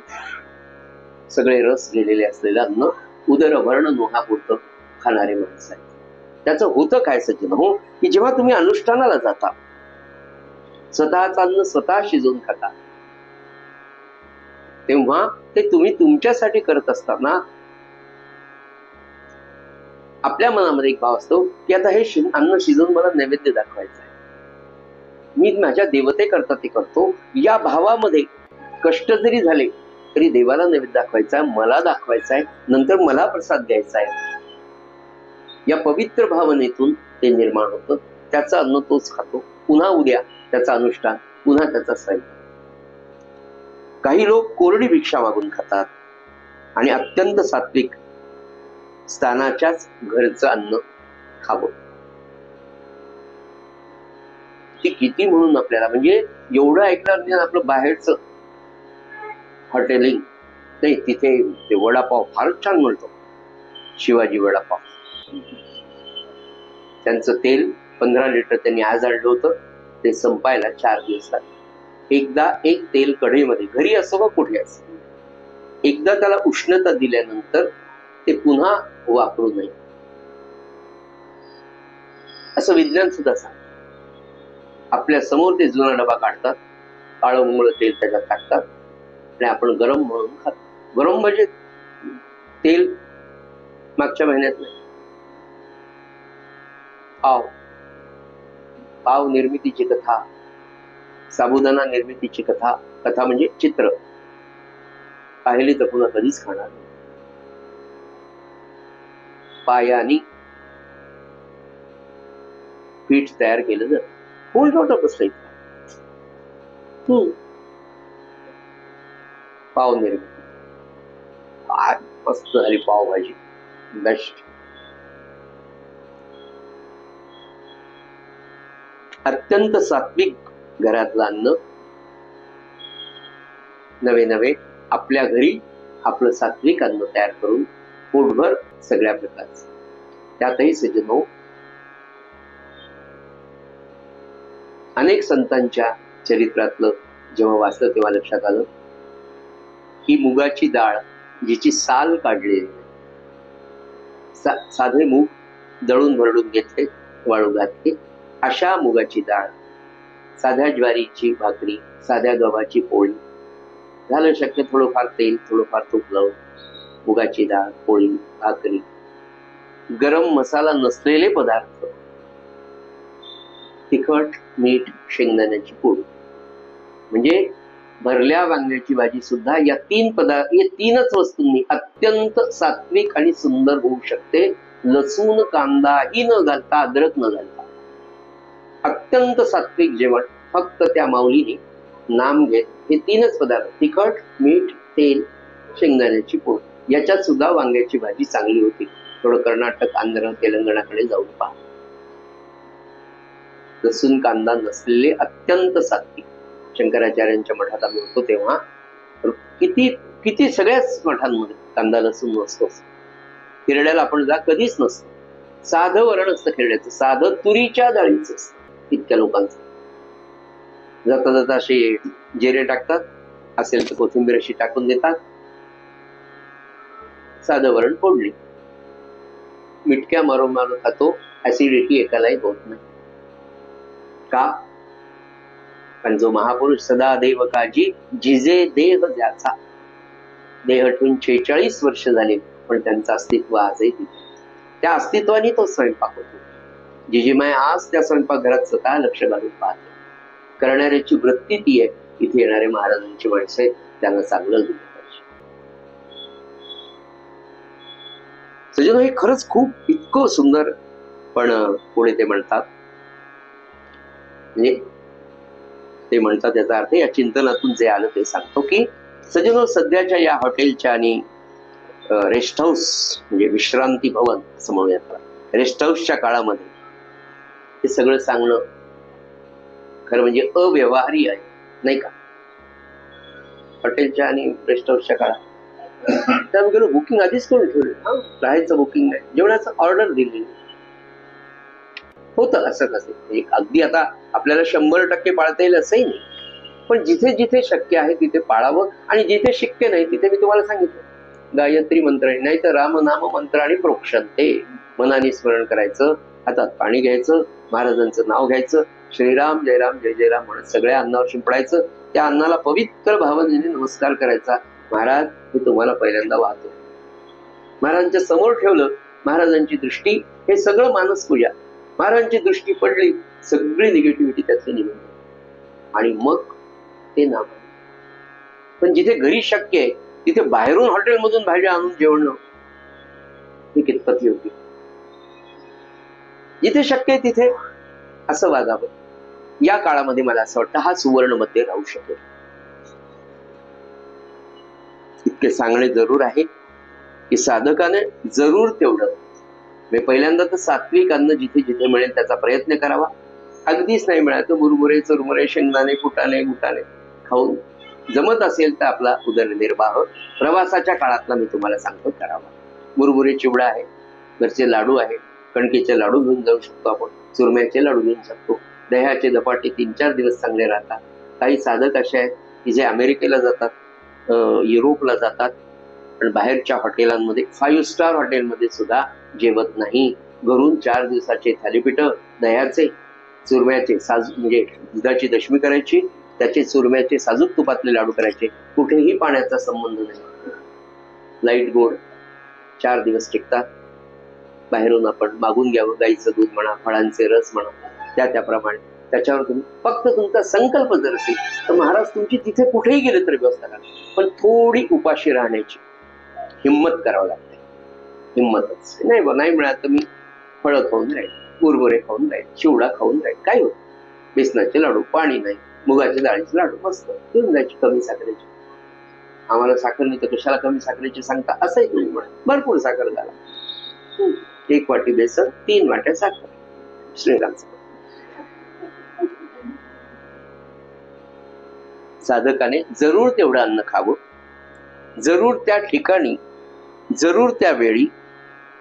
सगळे रस गेलेले असलेलं अन्न उदरभरण नोहापुरतं खाणारे माणसं आहेत. त्याचं होतं काय सज्जन हो, की जेव्हा तुम्ही अनुष्ठानाला जाता, स्वतःचं अन्न स्वतः शिजवून खाता, तेव्हा ते तुम्ही तुमच्यासाठी करत असताना आपल्या मनामध्ये एक भाव असतो की आता हे अन्न शिजवून मला नैवेद्य दाखवायचं आहे, मी माझ्या देवतेकरता ते करतो. या भावामध्ये कष्ट जरी झाले तरी देवाला नैवेद्य दाखवायचा आहे, मला दाखवायचा आहे, नंतर मला प्रसाद द्यायचा आहे. या पवित्र भावनेतून ते निर्माण होतं. त्याचं अन्न तोच खातो. पुन्हा उद्या त्याचं अनुष्ठान, पुन्हा त्याचा सण. काही लोक कोरडी भिक्षा मागून खातात आणि अत्यंत सात्विक स्थानाच्याच घरचं अन्न खावं. ते किती म्हणून आपल्याला, म्हणजे एवढं ऐकलं आपलं बाहेरचं हॉटेलिंग नाही, तिथे ते वडापाव फारच छान मिळतो, शिवाजी वडापाव. त्यांचं तेल 15 लिटर त्यांनी आज आणलं होतं, ते संपायला 4 दिवस लागले. एकदा एक तेल कढईमध्ये, घरी असो का कुठे असो, एकदा त्याला उष्णता दिल्यानंतर ते पुन्हा वापरू नये, असं विज्ञान सुद्धा सांगतं. आपल्या समोर ते जुना डबा काढतात, काळं मुंगळं तेल त्याच्यात टाकतात आणि आपण गरम म्हणून खातो. गरम म्हणजे तेल मागच्या महिन्यात नाही. पाव निर्मितीची कथा साबुदाणा निर्मितीची कथा, कथा म्हणजे चित्र पाहिली तर पुन्हा कधीच खाणार नाही. पायानी पीठ तयार केलं जात. फुल नव्हतं कसलं पाव निर्मिती, काय मस्त झाली पावभाजी, बेस्ट. अत्यंत सात्विक घरातलं अन्न नवे नवे आपल्या घरी आपलं सात्विक अन्न तयार करून पोटभर सगळ्या प्रकारचं. त्यातही सज्जनो, अनेक संतांच्या चरित्रातलं जेव्हा वाचलं तेव्हा लक्षात आलं ही मुगाची डाळ जिची साल काढलेली, साधे मूग दळून भरडून घेतले, वाळू घातले, अशा मुगाची डाळ, साध्या ज्वारीची भाकरी, साध्या गव्हाची पोळी, झालं शक्य थोडंफार तेल थोडंफार तूप लावून मुगाची डाळ, पोळी, भाकरी, गरम मसाला नसलेले पदार्थ, तिखट, मीठ, शेंगदाण्याची पोळी, म्हणजे भरल्या वांग्याची भाजी सुद्धा या तीनच वस्तूंनी अत्यंत सात्विक आणि सुंदर होऊ शकते. लसूण कांदाही न घालता, अद्रक न घालता अत्यंत सात्विक जेवण फक्त त्या माऊलीने नाम घेत हे तीनच पदार्थ, तिखट, मीठ, तेल, शेंगदाण्याची पोळी, याच्यात सुद्धा वांग्याची भाजी चांगली होती. थोडं कर्नाटक, आंध्र, तेलंगणाकडे जाऊन पहा. लसूण कांदा नसलेले अत्यंत सात्विक. शंकराचार्यांच्या मठात आम्ही होतो तेव्हा किती किती सगळ्याच मठांमध्ये कांदा लसूण नसतोच. खिरड्याला आपण जा कधीच नसतं, साधं वरण असतं खिरड्याचं, साधं तुरीच्या डाळीचं असतं इतक्या लोकांचं. जाता जाता असे जिरे टाकतात, असेल तर कोथिंबीर अशी टाकून देतात, साधं वरण फोडली, मिटक्या मारून मारून खातो, ऍसिडिटी एकालाही होत नाही. का? पण जो महापुरुष सदा देव काजी जिजे देह ज्याचा, देह ठेवून 46 वर्ष झाले पण त्यांचं अस्तित्व आजही तिथे. त्या अस्तित्वाने तो स्वयंपाक होतो. जिजीमाय आज त्या स्वयंपाकघरात स्वतः लक्ष घालून पाहते. करणाऱ्याची वृत्ती ती आहे. इथे येणारे महाराजांची माणसं आहेत, त्यांना चांगलं दिलं पाहिजे. सजनो, हे खरंच खूप इतकं सुंदर. पण पुढे ते म्हणतात, म्हणजे ते म्हणतात याचा अर्थ या चिंतनातून जे आलं ते सांगतो की सजनो, सध्याच्या या हॉटेलच्या आणि रेस्ट हाऊस म्हणजे विश्रांती भवन असं म्हणूयात, रेस्ट हाऊसच्या काळामध्ये हे सगळं सांगणं खरं म्हणजे अव्यवहारी आहे, नाही का? हॉटेलच्या आणि रेस्ट हाऊसच्या काळात त्यामुळे बुकिंग आधीच करून ठेवलं, राहायचं बुकिंग नाही, जेवणाचं ऑर्डर दिलेली होतं. असं कसं एक अगदी आता आपल्याला 100% पाळता येईल असंही नाही, पण जिथे जिथे शक्य आहे तिथे पाळावं. आणि जिथे शक्य नाही तिथे मी तुम्हाला सांगितलं गायत्री मंत्र नाही तर रामनाम मंत्र आणि प्रोक्षण, ते मनाने स्मरण करायचं, हातात पाणी घ्यायचं, महाराजांचं नाव घ्यायचं, श्रीराम जय राम जय जय राम म्हणत सगळ्या अन्नावर शिंपडायचं, त्या अन्नाला पवित्र भावनेने नमस्कार करायचा. महाराज मी तुम्हाला पहिल्यांदा वाहतो. महाराजांच्या समोर ठेवलं, महाराजांची दृष्टी, हे सगळं मानस पूजा. महाराजांची दृष्टी पडली, सगळी निगेटिव्हिटी त्यातली निघून, आणि मग ते नाम. पण जिथे घरी शक्य आहे तिथे बाहेरून हॉटेलमधून भाज्या आणून जेवणं ही कितपत योग्य? जिथे शक्य आहे तिथे असं वागावं. या काळामध्ये मला असं वाटतं हा सुवर्ण मध्ये राहू शकेल. इतके सांगणे जरूर आहे की साधकाने जरूर तेवढं मी पहिल्यांदा तर सात्विक अन्न जिथे जिथे मिळेल त्याचा प्रयत्न करावा. अगदीच नाही मिळालं तर मुरमुरे चुरमुरे शेंगदाणे फुटाणे गुटाणे खाऊन जमत असेल तर आपला उदरनिर्वाह प्रवासाच्या काळातला मी तुम्हाला सांगतो करावा. मुरमुरे चिवडा आहे, घरचे लाडू आहे, कणकेचे लाडू घेऊन जाऊ शकतो आपण, चुरम्याचे लाडू घेऊन शकतो, दह्याचे धपाटे 3-4 दिवस चांगले राहतात. काही साधक असे आहेत की जे अमेरिकेला जातात, युरोपला जातात, पण बाहेरच्या हॉटेलांमध्ये 5 स्टार हॉटेलमध्ये सुद्धा जेवत नाही. घरून 4 दिवसाचे थालीपीठ दह्याचे चुरम्याचे म्हणजे दुधाची दशमी करायची, त्याचे चुरम्याचे साजूक तुपातले लाडू करायचे, कुठेही पाण्याचा संबंध नाही, लाईट गोड 4 दिवस टिकतात. बाहेरून आपण मागून घ्यावं, गाईचं दूध म्हणा, फळांचे रस म्हणा, त्याप्रमाणे त्याच्यावर तुम्ही फक्त तुमचा संकल्प जर असेल तर महाराज तुमची तिथे कुठेही गेले तरी व्यवस्था करा, पण थोडी उपाशी राहण्याची हिंमत करावं लागते. हिंमतच नाही नाही मिळालं तर मी फळं खाऊन राहील, कुरमुरे खाऊन राहील, चिवडा खाऊन राहील, काय होत, बेसनाचे लाडू, पाणी नाही, मुगाच्या डाळीचे लाडू मस्त घेऊन जायची कमी साखरेची. आम्हाला साखर नाही तर कशाला कमी साखरेची सांगता, असंही तुम्ही म्हणा. भरपूर साखर घाला, 1 वाटी बेसन, 3 वाट्या साखर, श्रीरामचं. साधकाने जरूर तेवढं अन्न खावं, जरूर त्या ठिकाणी, जरूर त्या वेळी,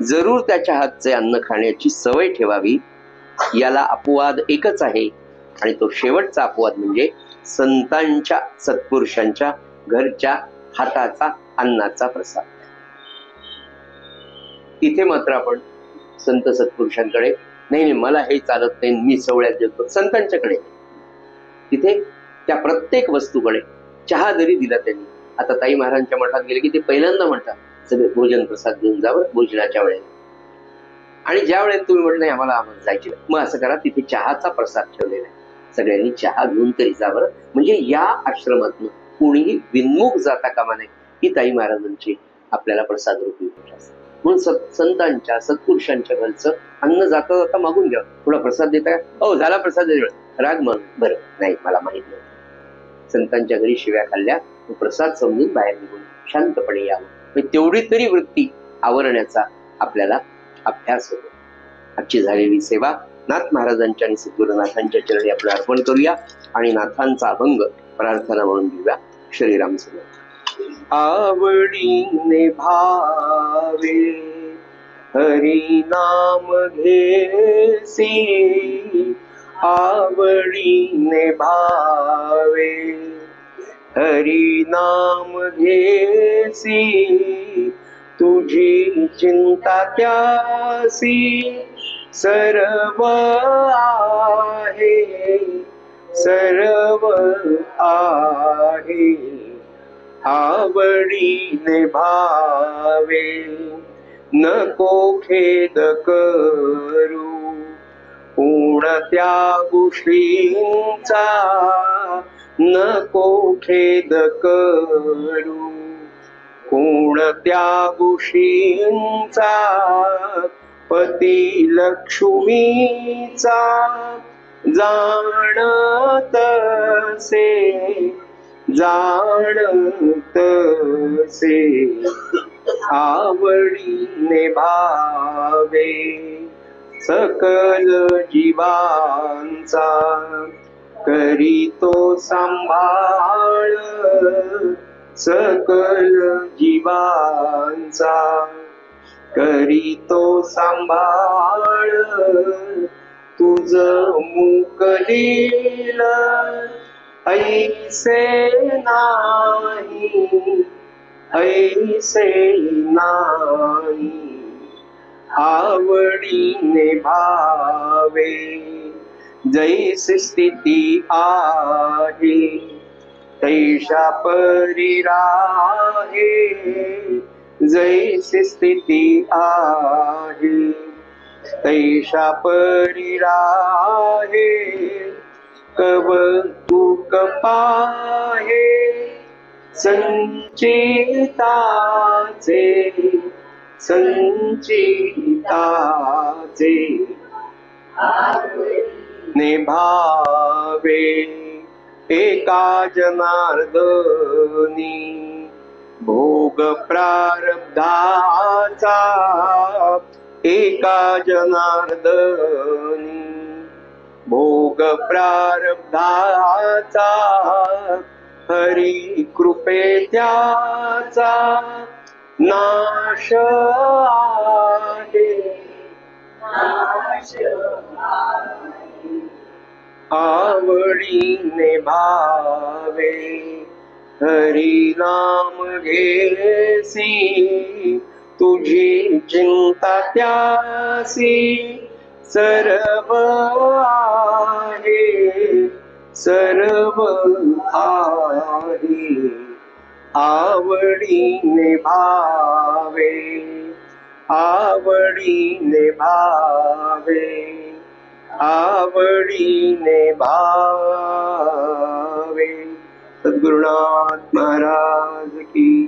जरूर त्याच्या हातचे अन्न खाण्याची सवय ठेवावी. याला अपवाद एकच आहे, आणि तो शेवटचा अपवाद म्हणजे संतांच्या, सत्पुरुषांच्या घरच्या हाताचा अन्नाचा प्रसाद. इथे मात्र आपण संत सत्पुरुषांकडे नाही मला हे चालत नाही, मी सवळ्यात देतो, संतांच्याकडे तिथे त्या प्रत्येक वस्तूकडे. चहा जरी दिला त्यांनी, आता ताई महाराजांच्या मठात गेले की ते पहिल्यांदा म्हणतात सगळे भोजन प्रसाद घेऊन जावं भोजनाच्या वेळेला. आणि ज्या वेळेला तुम्ही म्हटलं नाही आम्हाला जायचे, मग असं करा, तिथे चहाचा प्रसाद ठेवलेला आहे, सगळ्यांनी चहा घेऊन तरी जावं. म्हणजे या आश्रमातून कोणीही विन्मुख जाता कामा नये, ही ताई महाराजांची आपल्याला प्रसाद रूपी भेट असते. म्हणून संतांच्या, सत्पुरुषांच्या घरचं अन्न जाता जाता मागून घ्या, थोडा प्रसाद देता, हो झाला प्रसाद, राग म्हणून बरं नाही मला माहित नाही. संतांच्या घरी शिव्या खाल्ल्या, प्रसाद समजून बाहेर निघून शांतपणे यावं. तेवढी तरी वृत्ती आवरण्याचा आपल्याला अभ्यास होतो. आजची झालेली सेवा नाथ महाराजांच्या आणि सद्गुरुनाथांच्या चरणी आपण अर्पण करूया आणि नाथांचा अभंग प्रार्थना म्हणून घेऊया. श्रीराम समर्थ. आवडीने भावे हरी नाम घेसी, आवडीने भावे हरी नाम घेसी, तुझी चिंता त्यासी सर्व आहे, सर्व आहे. आवडीने भावे नको खेद करू, कोणत्या गोष्टींचा नको खेद करू, कोणत्या गोष्टींचा पती लक्ष्मीचा जाणतसे, जाणतसे. आवडीने भावे सकल जीवांचा करीतो सांभाळ, सकल जीवांचा करीतो सांभाळ. तुझ मुकलील ऐसे नाही, ऐसे नाही. आवडीने भावे जैसी स्थिती आहे, तैशा परी राहे. जैसी स्थिती आहे, तैशा परी राहे. कवतुक पाहे संचिताचे, संचिताचे. निभावे एका जनार्दनी भोग प्रारब्धाचा, एका जनार्दनी भोग प्रारब्धाचा. हरी कृपे त्याचा नाश आहे, नाश आहे. आवडीने भावे हरी नाम घेसी, तुझी चिंता त्यासी सर्व आहे, सर्व आहे. आवडीने भावे, आवडीने भावे, आवडीने भावे। सद्गुरुनाथ महाराज की